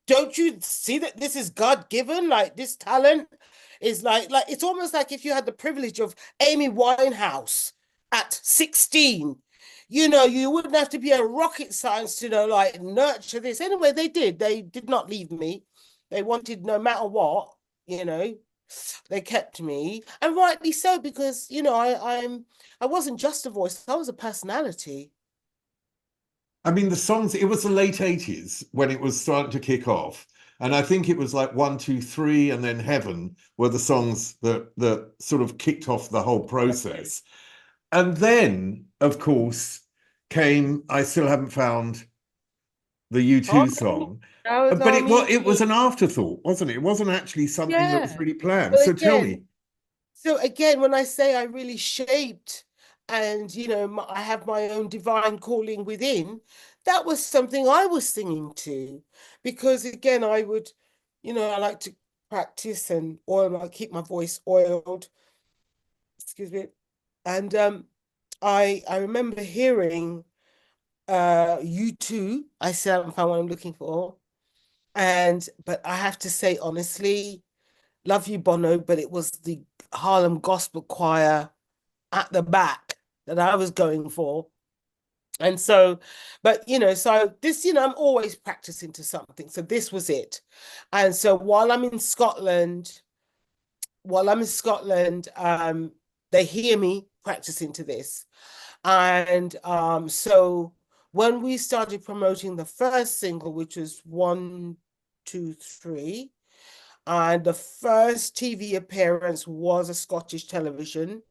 don't you see that this is God given? Like this talent is like it's almost like if you had the privilege of Amy Winehouse at 16. You wouldn't have to be a rocket science to like nurture this. Anyway, they did. They did not leave me. They wanted no matter what, you know, they kept me. And rightly so, because I wasn't just a voice, I was a personality. I mean, the songs, it was the late 80s when it was starting to kick off. And I think it was like One, Two, Three, and then Heaven were the songs that sort of kicked off the whole process. And then, of course, came I Still Haven't Found the Oh, U2 song. that was But on me it was too. an afterthought, wasn't it? It wasn't actually something that was Yeah. really planned. Well, So tell again, me, when I say I really shaped and, I have my own divine calling within, that was something I was singing to. Because again, I like to practice and keep my voice oiled. Excuse me. And I remember hearing U2. I still haven't found what I'm looking for. But I have to say honestly, love you, Bono, but it was the Harlem Gospel Choir at the back that I was going for. And so, but so this, I'm always practicing to something. So this was it. And so while I'm in Scotland, they hear me practicing to this. And so when we started promoting the first single, which was One, Two, Three, and the first TV appearance was a Scottish television,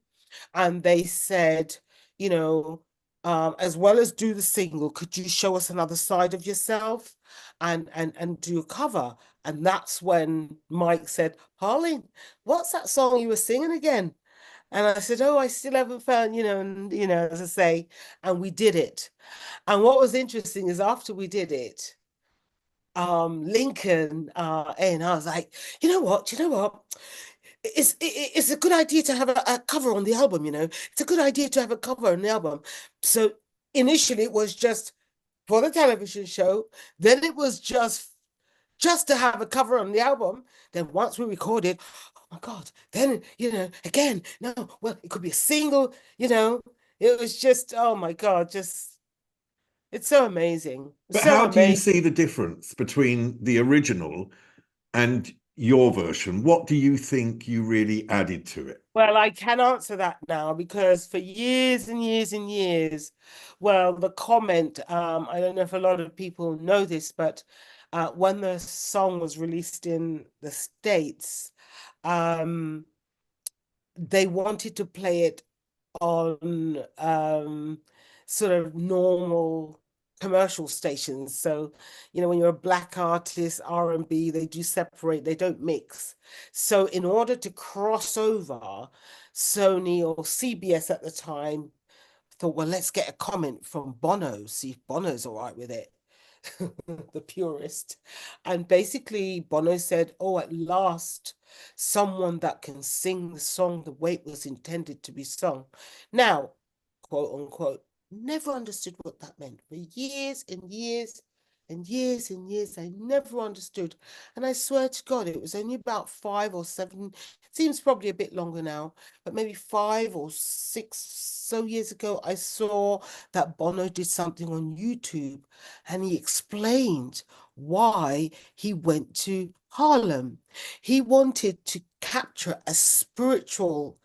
and they said, you know, as well as do the single, could you show us another side of yourself and do a cover? And that's when Mike said, Pauline, what's that song you were singing again? And I said, oh, I still haven't found, and as I say, and we did it. And what was interesting is after we did it, Lincoln, and I was like, you know what? It's a good idea to have a cover on the album, It's a good idea to have a cover on the album. So initially it was just for the television show, then it was just to have a cover on the album. Then once we recorded, oh my God, then, again, no, well, it could be a single, It was just, oh my God, it's so amazing. but So how do you amazing. see the difference between the original and your version? What do you think you really added to it? Well, I can answer that now because for years and years and years, well, the comment, I don't know if a lot of people know this, but when the song was released in the States, um, they wanted to play it on sort of normal commercial stations. So, when you're a black artist, R&B, they do separate, they don't mix. So in order to cross over, Sony or CBS at the time thought, well, let's get a comment from Bono, see if Bono's all right with it. The purist. And basically, Bono said, oh, at last, someone that can sing the song the way it was intended to be sung. Now, quote unquote, never understood what that meant for years and years and years and years. I never understood. And I swear to God, it was only about 5 or 7, seems probably a bit longer now, but maybe 5 or 6 so years ago, I saw that Bono did something on YouTube and he explained why he went to Harlem. He wanted to capture a spiritual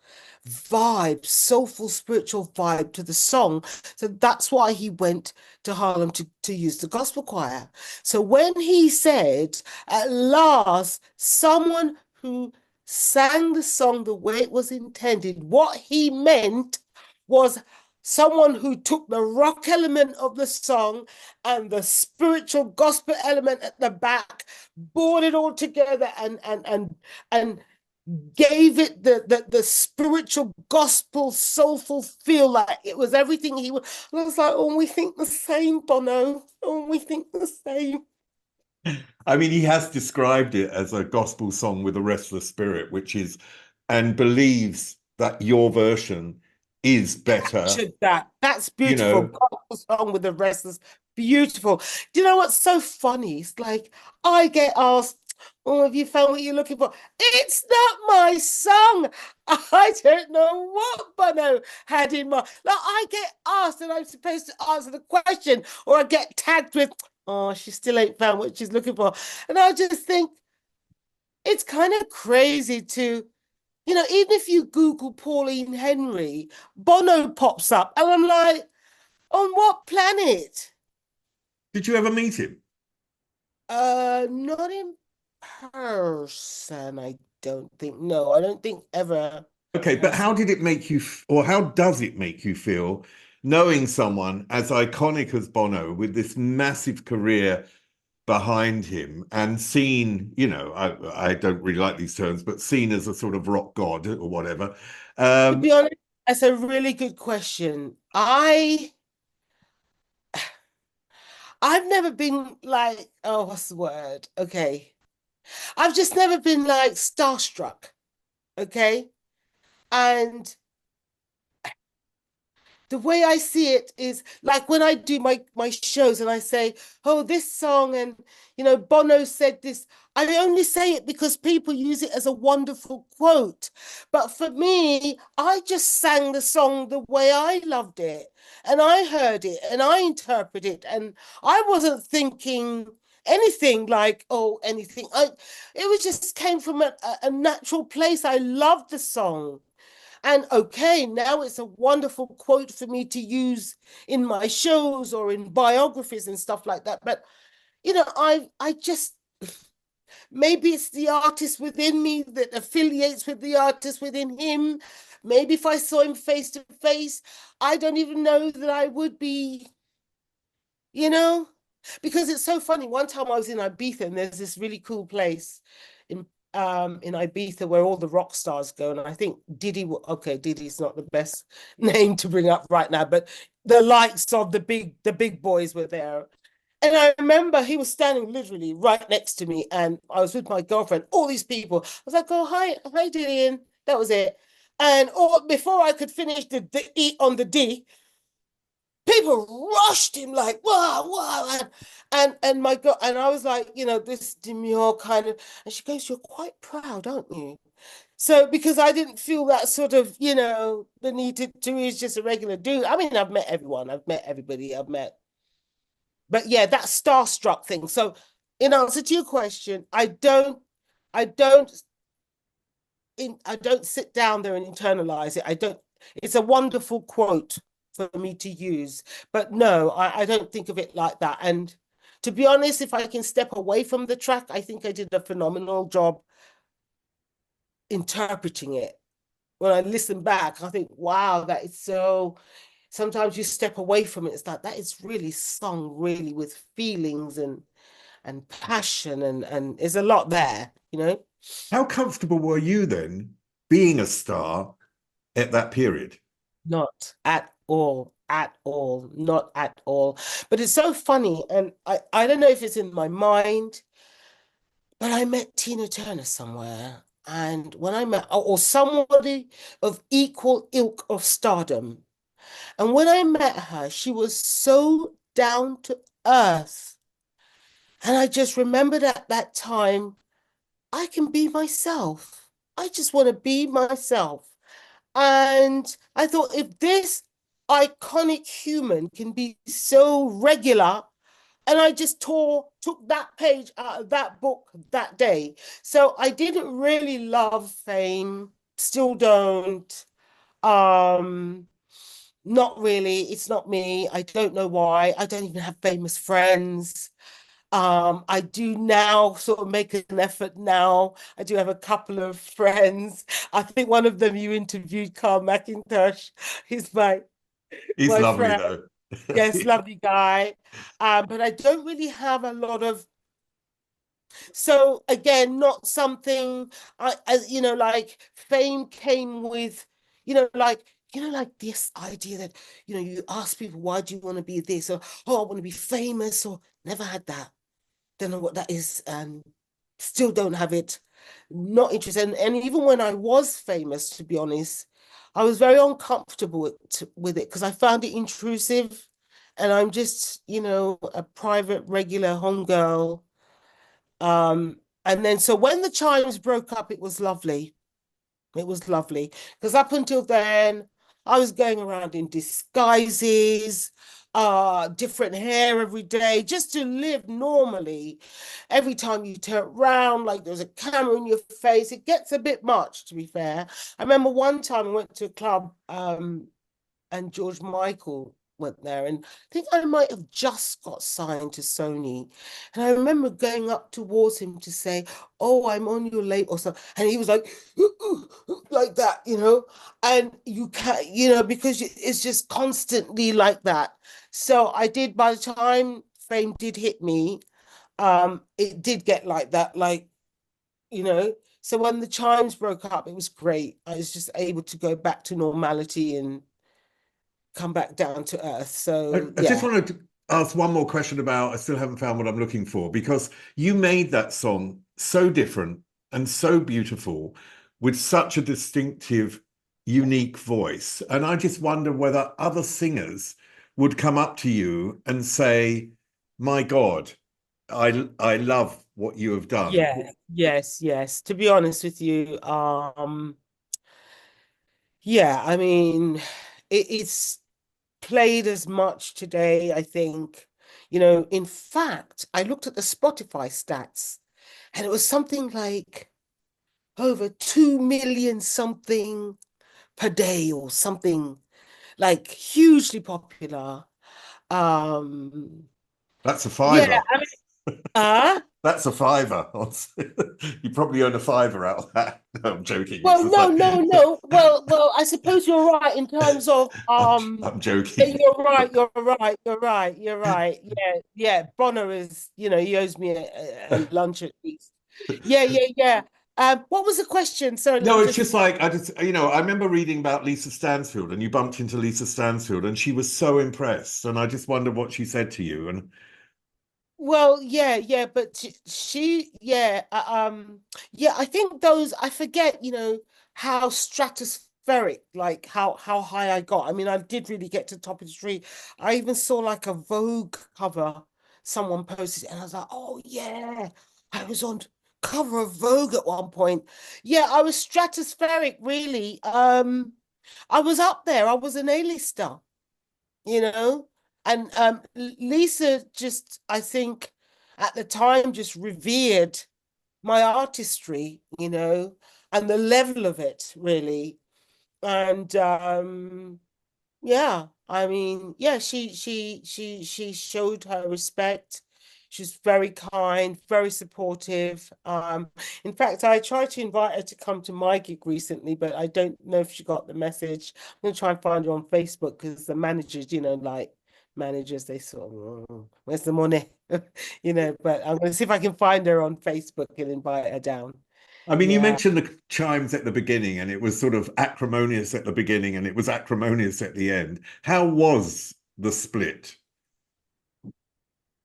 vibe, soulful spiritual vibe to the song. So that's why he went to Harlem to use the gospel choir. So when he said, at last, someone who sang the song the way it was intended, what he meant was someone who took the rock element of the song and the spiritual gospel element at the back, brought it all together and gave it the spiritual gospel soulful feel, like it was everything he was. And I was like, oh, we think the same, Bono. Oh, we think the same. I mean, he has described it as a gospel song with a restless spirit, which is, and believes that your version is better, Captured that. That's you beautiful. know. Gospel song with the restless. Beautiful. Do you know what's so funny? It's like I get asked, "Oh, have you found what you're looking for?" It's not my song. I don't know what Bono had in mind. Like I get asked, and I'm supposed to answer the question, or I get tagged with, "Oh, she still ain't found what she's looking for," and I just think it's kind of crazy to even if you Google Pauline Henry, Bono pops up. And I'm like, on what planet? Did you ever meet him? Not in person, I don't think. No, I don't think ever Okay, but has. how did it make you, or how does it make you feel knowing someone as iconic as Bono with this massive career behind him and seen, I don't really like these terms, but seen as a sort of rock god or whatever. To be honest, that's a really good question. I've never been like, oh, what's the word? Okay. I've just never been like starstruck. Okay. And the way I see it is like when I do my shows and I say, "Oh, this song," and Bono said this. I only say it because people use it as a wonderful quote. But for me, I just sang the song the way I loved it, and I heard it, and I interpreted it, and I wasn't thinking anything like, oh, anything. It was just came from a natural place. I loved the song. And okay, now it's a wonderful quote for me to use in my shows or in biographies and stuff like that. But I just maybe it's the artist within me that affiliates with the artist within him. Maybe if I saw him face to face, I don't even know that I would be, you know, because it's so funny. One time I was in Ibiza and there's this really cool place in in Ibiza where all the rock stars go. And I think okay, Diddy's not the best name to bring up right now, but the likes of the big boys were there. And I remember he was standing literally right next to me, and I was with my girlfriend, all these people. I was like, "Oh, hi, Diddy," and that was it. And before I could finish the E on the D, people rushed him like wow, wow, and my God, and I was like, this demure kind of, and she goes, "You're quite proud, aren't you?" So because I didn't feel that sort of, the need to is just a regular dude. I mean, I've met everyone, I've met everybody, but yeah, that starstruck thing. So in answer to your question, I don't I don't sit down there and internalize it. I don't. It's a wonderful quote for me to use, but no, I don't think of it like that. And to be honest, if I can step away from the track, I think I did a phenomenal job interpreting it. When I listen back, I think, wow, that is so. Sometimes you step away from it, it's like that is really sung really with feelings and passion and there's a lot there. How comfortable were you then being a star at that period? Not at all, not at all. But it's so funny, and I don't know if it's in my mind, but I met Tina Turner somewhere. And when I met, or somebody of equal ilk of stardom, and when I met her, she was so down to earth. And I just remembered at that time, I can be myself. I just want to be myself. And I thought, if this iconic human can be so regular, and I just took that page out of that book that day. So I didn't really love fame, still don't. Um, Not really. It's not me. I don't know why. I don't even have famous friends. I do now sort of make an effort now. I do have a couple of friends. I think one of them you interviewed, Carl McIntosh. He's He's my lovely friend. though. Yes, lovely guy. But I don't really have a lot of, so again, not something as like fame came with, like this idea that, you ask people, why do you want to be this? Or, oh, I want to be famous, or never had that. don't know what that is, and still don't have it. Not interested. And even when I was famous, to be honest, I was very uncomfortable with it because I found it intrusive. And I'm just, a private, regular homegirl. And then so when the Chimes broke up, it was lovely. It was lovely because up until then, I was going around in disguises, different hair every day, just to live normally. Every time you turn around, like there's a camera in your face, it gets a bit much, to be fair. I remember one time I went to a club, and George Michael went there, and I think I might have just got signed to Sony. And I remember going up towards him to say, "Oh, I'm on your label," or something. And he was like, like that, and you can't, because it's just constantly like that. So I did, by the time fame did hit me, it did get like that, like, so when the Chimes broke up, it was great. I was just able to go back to normality and come back down to earth. So I just yeah. wanted to ask one more question about I still haven't found what I'm looking for, because you made that song so different and so beautiful with such a distinctive, unique voice. And I just wonder whether other singers would come up to you and say, my God, I love what you have done. Yeah, yes. To be honest with you, yeah, I mean, it's played as much today, I think. In fact, I looked at the Spotify stats and it was something like over 2 million something per day or something, like hugely popular. Um, That's a yeah, fiver. I mean, uh, That's a fiver. You probably earn a fiver out of that. No, I'm joking. It's well, just no, like no, no. Well, I suppose you're right in terms of I'm yeah, joking. you're right, you're right. Yeah. Bono is, he owes me a lunch at least. Yeah. What was the question? Sorry, let No, me it's just. just like I remember reading about Lisa Stansfield, and you bumped into Lisa Stansfield, and she was so impressed, and I just wondered what she said to you. And Well, yeah, but yeah, I think those, I forget, how stratospheric, like how high I got. I mean, I did really get to the top of the tree. I even saw like a Vogue cover someone posted, and I was like, oh yeah, I was on cover of Vogue at one point. Yeah, I was stratospheric, really. I was up there. I was an A-lister, you know. And Lisa just, I think, at the time, just revered my artistry, and the level of it, really. And yeah, I mean, yeah, she showed her respect. She's very kind, very supportive. In fact, I tried to invite her to come to my gig recently, but I don't know if she got the message. I'm gonna try and find her on Facebook because the managers, like managers, they sort of, where's the money? But I'm gonna see if I can find her on Facebook and invite her down. I mean, you Yeah. mentioned the chimes at the beginning, and it was sort of acrimonious at the beginning, and it was acrimonious at the end. How was the split?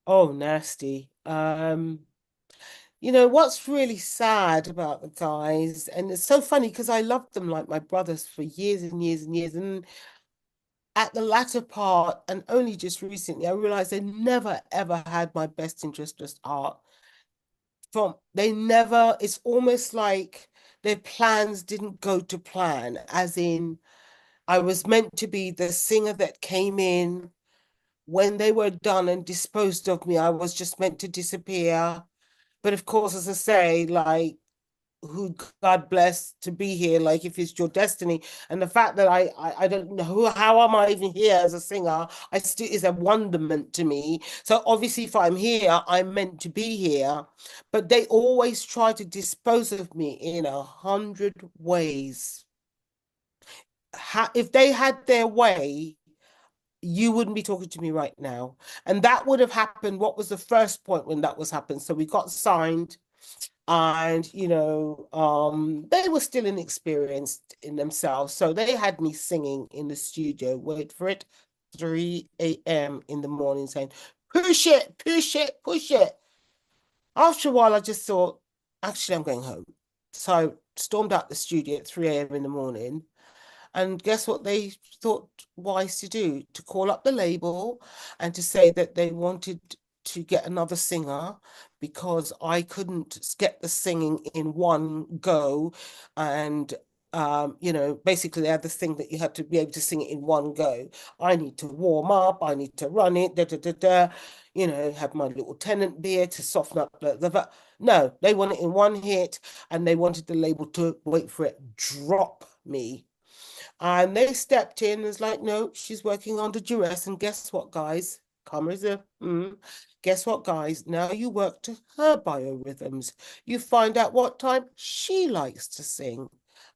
Oh, nasty. What's really sad about the guys, and it's so funny because I loved them like my brothers for years and years and years. And at the latter part, and only just recently, I realized they never ever had my best interest just art. They never, it's almost like their plans didn't go to plan, as in, I was meant to be the singer that came in. When they were done and disposed of me, I was just meant to disappear. But of course, as I say, like, who God bless to be here, like if it's your destiny. And the fact that I don't know how am I even here as a singer, I still is a wonderment to me. So obviously if I'm here, I'm meant to be here. But they always try to dispose of me in 100 ways. If they had their way, you wouldn't be talking to me right now. And that would have happened. What was the first point when that was happened? So we got signed, and they were still inexperienced in themselves. So they had me singing in the studio, wait for it, 3 a.m. in the morning saying, push it, push it, push it. After a while, I just thought, actually, I'm going home. So I stormed out the studio at 3 a.m. in the morning. And guess what they thought wise to do? To call up the label and to say that they wanted to get another singer because I couldn't get the singing in one go. And basically they had this thing that you had to be able to sing it in one go. I need to warm up, I need to run it, have my little tenant beer to soften up no, they want it in one hit, and they wanted the label to wait for it, drop me. And they stepped in and was like, no, she's working under duress. And guess what, guys? Guess what, guys? Now you work to her biorhythms. You find out what time she likes to sing,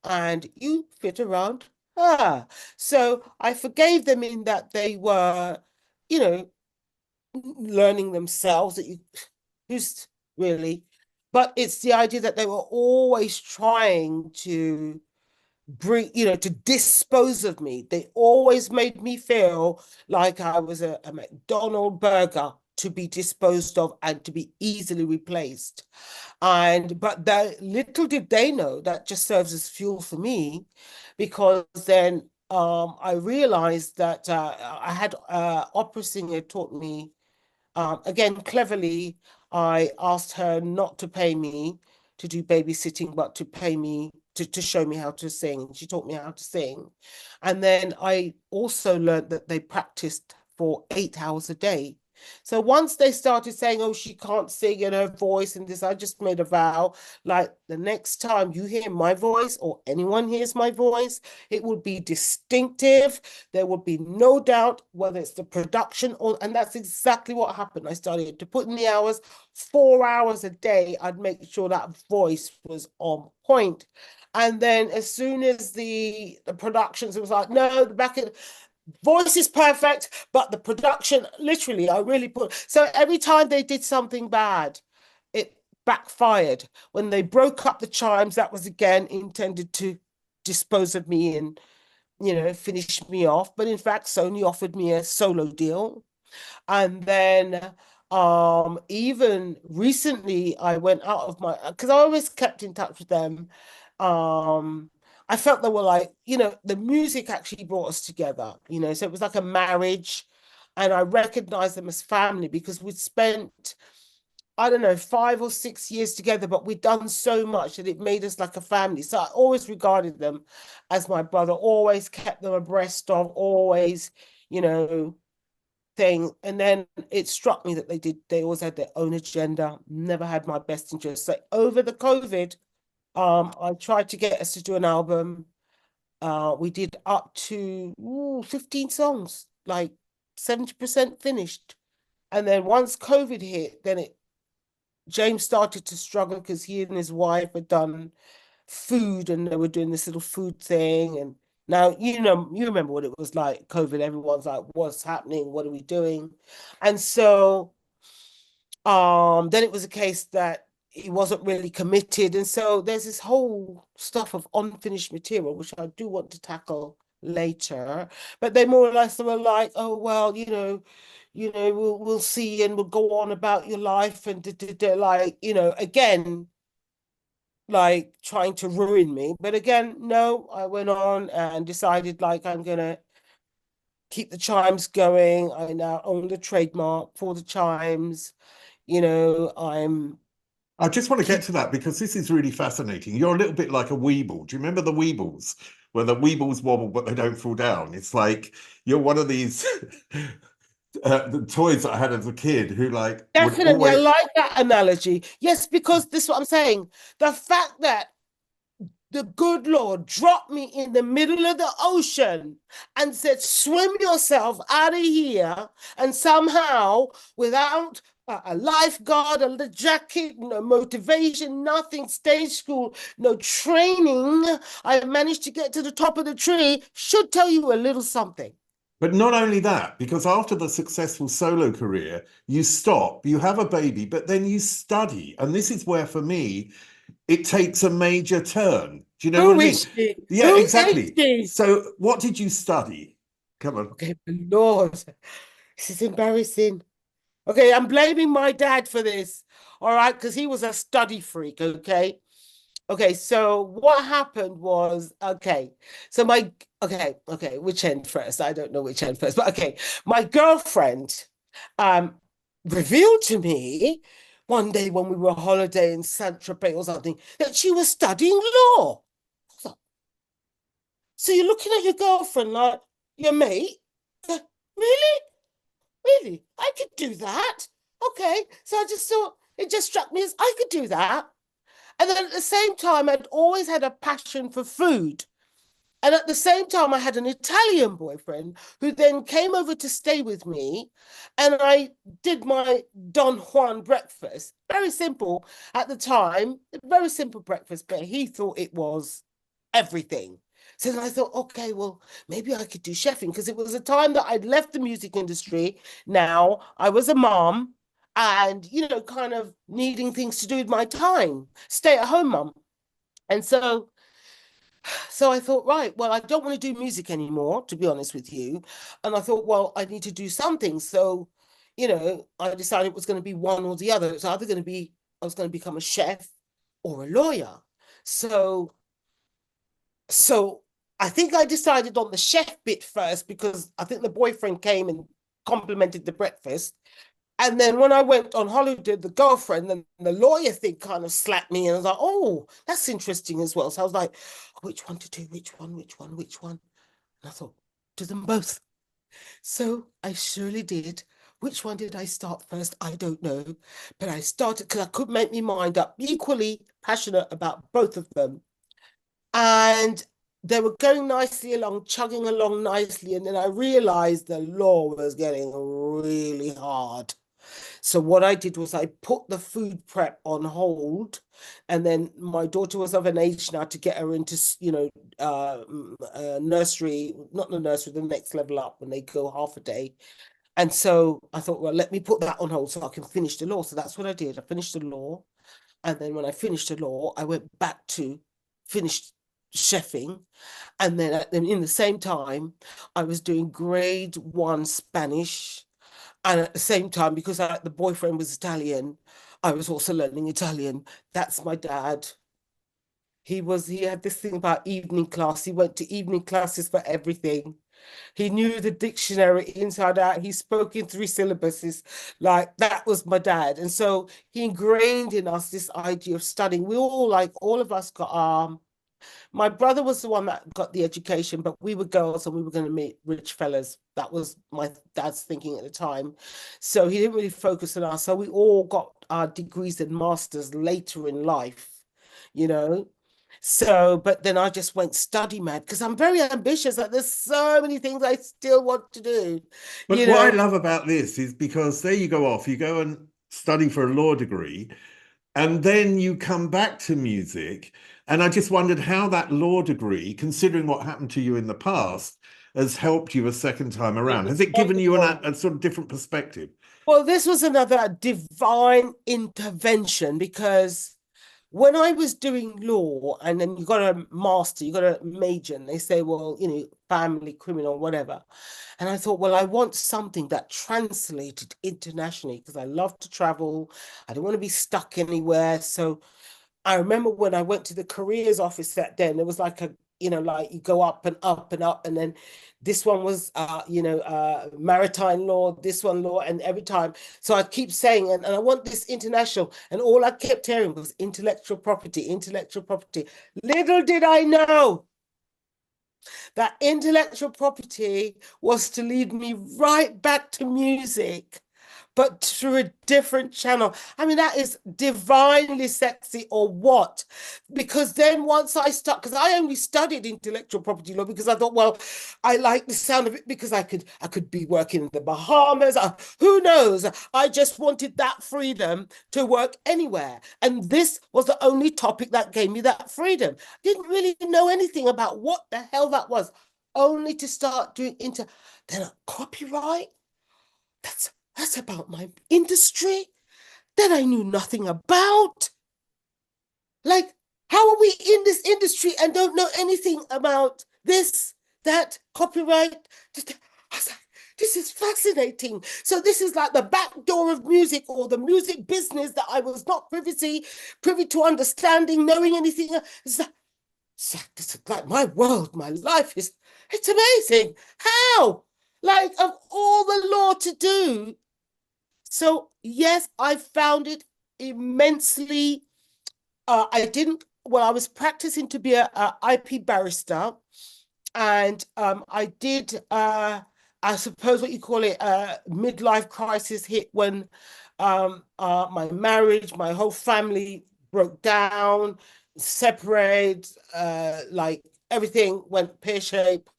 and you fit around her. So I forgave them in that they were, you know, learning themselves, that you who's really, but it's the idea that they were always trying to to dispose of me. They always made me feel like I was a McDonald's burger to be disposed of and to be easily replaced. But little did they know that just serves as fuel for me, because then I realized that I had opera singer taught me. Again, cleverly, I asked her not to pay me to do babysitting, but to pay me to show me how to sing. She taught me how to sing. And then I also learned that they practiced for 8 hours a day. So once they started saying, oh, she can't sing in her voice and this, I just made a vow, like the next time you hear my voice or anyone hears my voice, it will be distinctive. There will be no doubt whether it's the production and that's exactly what happened. I started to put in the hours, 4 hours a day. I'd make sure that voice was on point. And then as soon as the productions, it was like, no, the back end, voice is perfect, but the production, literally, I really put. So every time they did something bad, it backfired. When they broke up the chimes, that was again intended to dispose of me and, finish me off. But in fact, Sony offered me a solo deal. And then even recently I went out of my, because I always kept in touch with them. I felt they were like, the music actually brought us together, so it was like a marriage. And I recognized them as family because we'd spent, I don't know, 5 or 6 years together, but we'd done so much that it made us like a family. So I always regarded them as my brother, always kept them abreast of, always, thing. And then it struck me that they always had their own agenda, never had my best interest. So over the COVID, I tried to get us to do an album. We did up to 15 songs, like 70% finished. And then once COVID hit, then James started to struggle because he and his wife had done food and they were doing this little food thing. And now, you remember what it was like, COVID, everyone's like, what's happening? What are we doing? And so then it was a case that he wasn't really committed. And so there's this whole stuff of unfinished material, which I do want to tackle later. But they more or less were like, oh, well, we'll see and we'll go on about your life and like, again, like trying to ruin me. But again, no, I went on and decided like I'm gonna keep the chimes going. I now own the trademark for the chimes. I just want to get Keep to that because this is really fascinating. You're a little bit like a Weeble. Do you remember the Weebles? Where the Weebles wobble, but they don't fall down. It's like you're one of these the toys that I had as a kid who like would definitely, I always. like that analogy. Yes, because this is what I'm saying. The fact that the good Lord dropped me in the middle of the ocean and said, swim yourself out of here. And somehow, without a lifeguard, a jacket, no motivation, nothing, stage school, no training, I managed to get to the top of the tree, should tell you a little something. But not only that, because after the successful solo career, you stop, you have a baby, but then you study. And this is where, for me, it takes a major turn. Do you know what Who I is mean? she? Yeah, Who is exactly. she? So, what did you study? Come on. Okay, Lord, this is embarrassing. Okay, I'm blaming my dad for this. all right, because he was a study freak, okay? Okay, so what happened was, which end first? I don't know which end first, but okay, my girlfriend um revealed to me one day when we were on holiday in Saint-Tropez or something that she was studying law. So you're looking at your girlfriend like your mate? Really? Really? I could do that. Okay. So I just thought it just struck me as I could do that. And then at the same time, I'd always had a passion for food. And at the same time, I had an Italian boyfriend who then came over to stay with me. And I did my Don Juan breakfast. Very simple at the time, very simple breakfast, but he thought it was everything. So then I thought, okay, well, maybe I could do chefing because it was a time that I'd left the music industry. Now I was a mom and, kind of needing things to do with my time, stay at home mom. And so I thought, right, well, I don't want to do music anymore, to be honest with you. And I thought, well, I need to do something. So, I decided it was going to be one or the other. It's either going to be, I was going to become a chef or a lawyer. So I think I decided on the chef bit first because I think the boyfriend came and complimented the breakfast. And then when I went on holiday, the girlfriend and the lawyer thing kind of slapped me. And I was like, oh, that's interesting as well. So I was like, which one to do? Which one? And I thought, do them both. So I surely did. Which one did I start first? I don't know. But I started because I couldn't make my mind up. Equally passionate about both of them. And they were going nicely along, chugging along nicely. And then I realized the law was getting really hard. So what I did was I put the food prep on hold, and then my daughter was of an age now to get her into, nursery, not the nursery, the next level up when they go half a day. And so I thought, well, let me put that on hold so I can finish the law. So that's what I did. I finished the law. And then when I finished the law, I went back to finish chefing. And then in the same time, I was doing grade 1 Spanish. And at the same time, because the boyfriend was Italian, I was also learning Italian. That's my dad. He had this thing about evening class. He went to evening classes for everything. He knew the dictionary inside out. He spoke in 3 syllabuses. Like that was my dad. And so he ingrained in us this idea of studying. We all, like all of us got my brother was the one that got the education, but we were girls and we were going to meet rich fellas. That was my dad's thinking at the time. So he didn't really focus on us. So we all got our degrees and masters later in life, you know. So, but then I just went study mad because I'm very ambitious. Like there's so many things I still want to do. But You what I know, love about this is because there you go off, you go and study for a law degree, and then you come back to music. And I just wondered how that law degree, considering what happened to you in the past, has helped you a second time it around. was Has it given you wonderful. a sort of different perspective? Well, this was another divine intervention because when I was doing law and then you got a master, you got a major, and they say, well, family, criminal, whatever. And I thought, well, I want something that translated internationally because I love to travel. I don't want to be stuck anywhere. So I remember when I went to the careers office that day, and there was like like you go up and up and up, and then this one was, maritime law, this one law, and every time. So I keep saying, and I want this international, and all I kept hearing was intellectual property, intellectual property. Little did I know that intellectual property was to lead me right back to music, but through a different channel. I mean, that is divinely sexy or what? Because then once I start, because I only studied intellectual property law because I thought, well, I like the sound of it because I could be working in the Bahamas. Who knows? I just wanted that freedom to work anywhere. And this was the only topic that gave me that freedom. Didn't really know anything about what the hell that was, only to start doing then a copyright. That's about my industry that I knew nothing about. Like, how are we in this industry and don't know anything about this, that, copyright? I was like, this is fascinating. So this is like the back door of music, or the music business that I was not privy to understanding, knowing anything. It's like my world, my life it's amazing. How? Like, of all the law to do. So yes, I found it immensely. I was practicing to be a IP barrister, and I did, I suppose what you call it, midlife crisis hit when my marriage, my whole family broke down, separated, like everything went pear-shaped.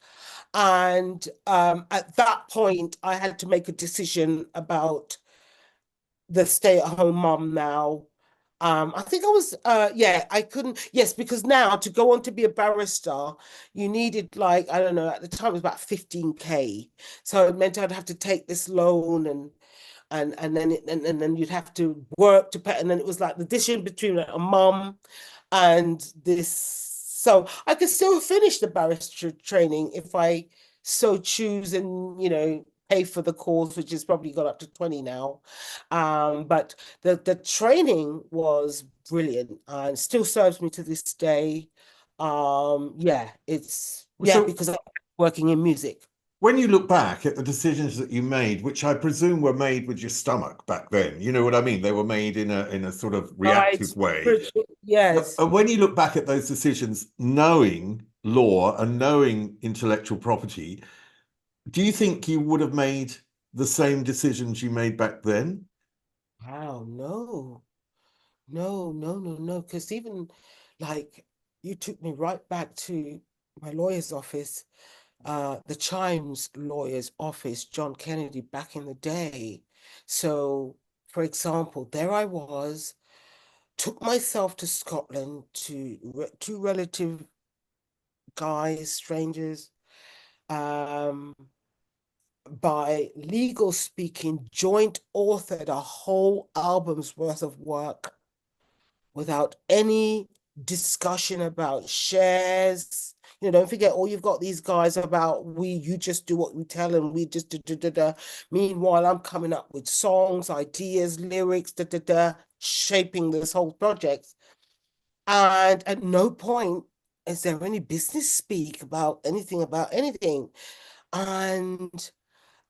And at that point, I had to make a decision about the stay-at-home mom now. I think I was, I couldn't, yes, because now to go on to be a barrister, you needed, like, I don't know, at the time it was about 15K. So it meant I'd have to take this loan, and then you'd have to work to pay, and then it was like the decision between a mum and this. So I could still finish the barrister training if I so choose, and pay for the course, which has probably got up to 20 now. But the training was brilliant and still serves me to this day. So Because I'm working in music. when you look back at the decisions that you made, which I presume were made with your stomach back then, you know what I mean? They were made in a sort of Right. reactive way. Yes. And when you look back at those decisions, knowing law and knowing intellectual property, do you think you would have made the same decisions you made back then? Wow, no. No, no, no, no. Because even like you took me right back to my lawyer's office, the Chimes lawyer's office, John Kennedy, back in the day. So, for example, there I was, took myself to Scotland to two relative guys, strangers, um, by legal speaking, joint authored a whole album's worth of work without any discussion about shares. Don't forget, all you've got these guys about you just do what we tell, and we just da, da, da, da. Meanwhile, I'm coming up with songs, ideas, lyrics, da, da, da, shaping this whole project. And at no point is there any business speak about anything. And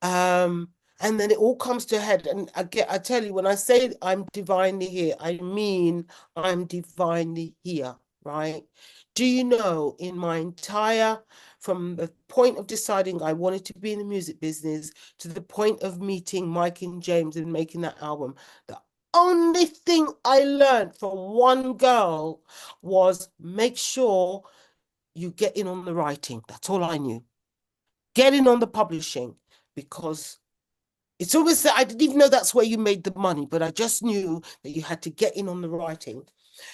and then it all comes to a head. And I tell you, when I say I'm divinely here, I mean I'm divinely here, right? Do you know, in my entire, from the point of deciding I wanted to be in the music business to the point of meeting Mike and James and making that album, the only thing I learned from one girl was make sure you get in on the writing. That's all I knew. Get in on the publishing, because it's almost that I didn't even know that's where you made the money, but I just knew that you had to get in on the writing.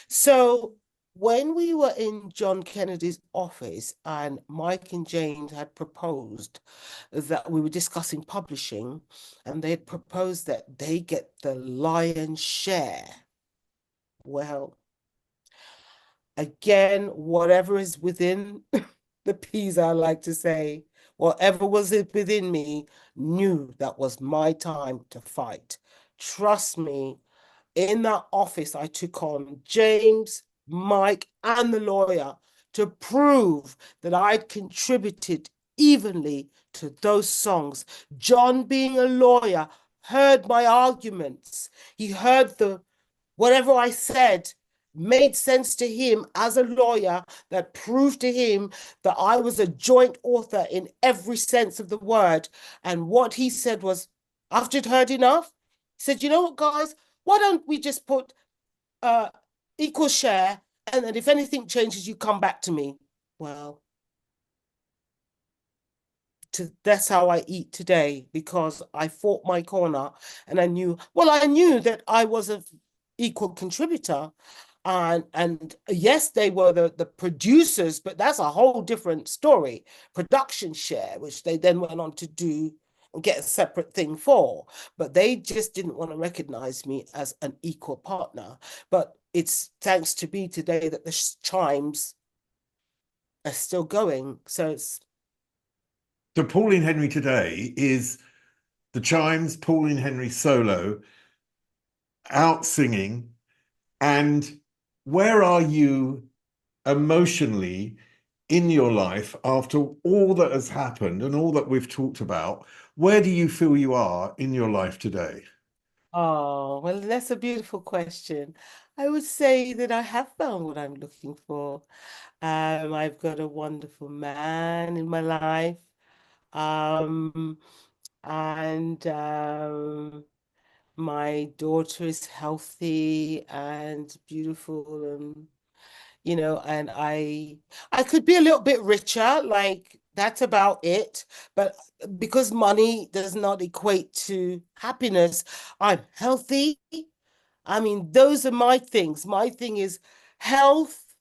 So when we were in John Kennedy's office and Mike and James had proposed that we were discussing publishing, and they had proposed that they get the lion's share. Well, again, whatever is within the peas, I like to say, whatever was within me knew that was my time to fight. Trust me, in that office, I took on James, Mike, and the lawyer to prove that I'd contributed evenly to those songs. John, being a lawyer, heard my arguments. He heard whatever I said made sense to him as a lawyer, that proved to him that I was a joint author in every sense of the word. And what he said was, after he'd heard enough, he said, you know what, guys, why don't we just put equal share, and then if anything changes, you come back to me. Well, that's how I eat today, because I fought my corner, and I knew that I was an equal contributor. And yes, they were the producers, but that's a whole different story. Production share, which they then went on to do and get a separate thing for, but they just didn't want to recognize me as an equal partner. But it's thanks to me today that the Chimes are still going. So So Pauline Henry today is the Chimes, Pauline Henry solo, out singing. And where are you emotionally in your life after all that has happened and all that we've talked about? Where do you feel you are in your life today? Oh, well, that's a beautiful question. I would say that I have found what I'm looking for. I've got a wonderful man in my life. Um, and my daughter is healthy and beautiful, and and I could be a little bit richer, like that's about it. But because money does not equate to happiness, I'm healthy. I mean, those are my things. My thing is health,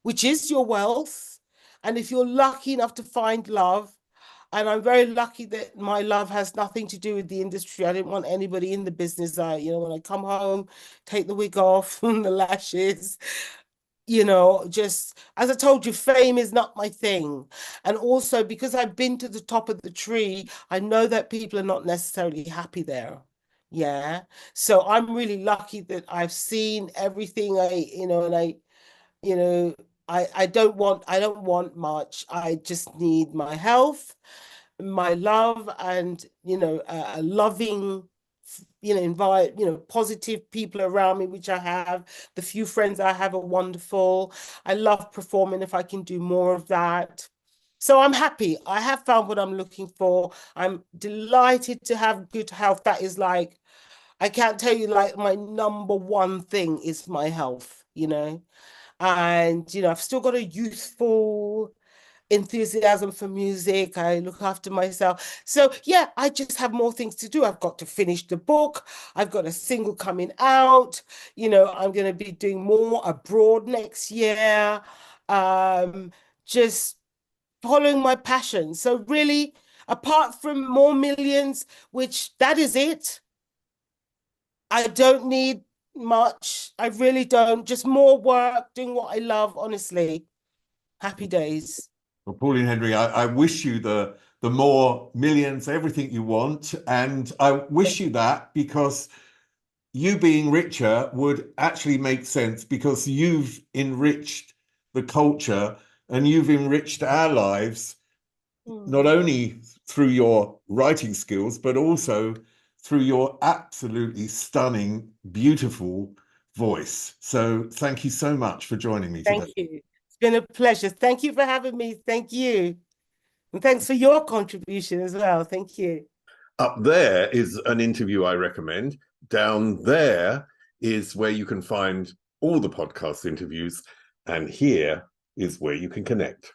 which is your wealth. And if you're lucky enough to find love, and I'm very lucky that my love has nothing to do with the industry. I didn't want anybody in the business. When I come home, take the wig off and the lashes, just as I told you, fame is not my thing. And also because I've been to the top of the tree, I know that people are not necessarily happy there. Yeah. So I'm really lucky that I've seen everything and you know, I don't want much. I just need my health, my love, and a loving, positive people around me, which I have. The few friends I have are wonderful. I love performing if I can do more of that. So I'm happy. I have found what I'm looking for. I'm delighted to have good health. That is like, I can't tell you, like, my number one thing is my health. And, I've still got a youthful enthusiasm for music. I look after myself. So yeah, I just have more things to do. I've got to finish the book. I've got a single coming out. I'm going to be doing more abroad next year. Um, just following my passion. So really, apart from more millions, which that is it, I don't need much. I really don't. Just more work, doing what I love, honestly. Happy days. Well, Pauline Henry, I wish you the more millions, everything you want. And I wish you that because you being richer would actually make sense because you've enriched the culture and you've enriched our lives, not Mm. only through your writing skills, but also through your absolutely stunning, beautiful voice. So thank you so much for joining me today. Thank you. It's been a pleasure. Thank you for having me. Thank you. And thanks for your contribution as well. Thank you. Up there is an interview I recommend. Down there is where you can find all the podcast interviews. And here is where you can connect.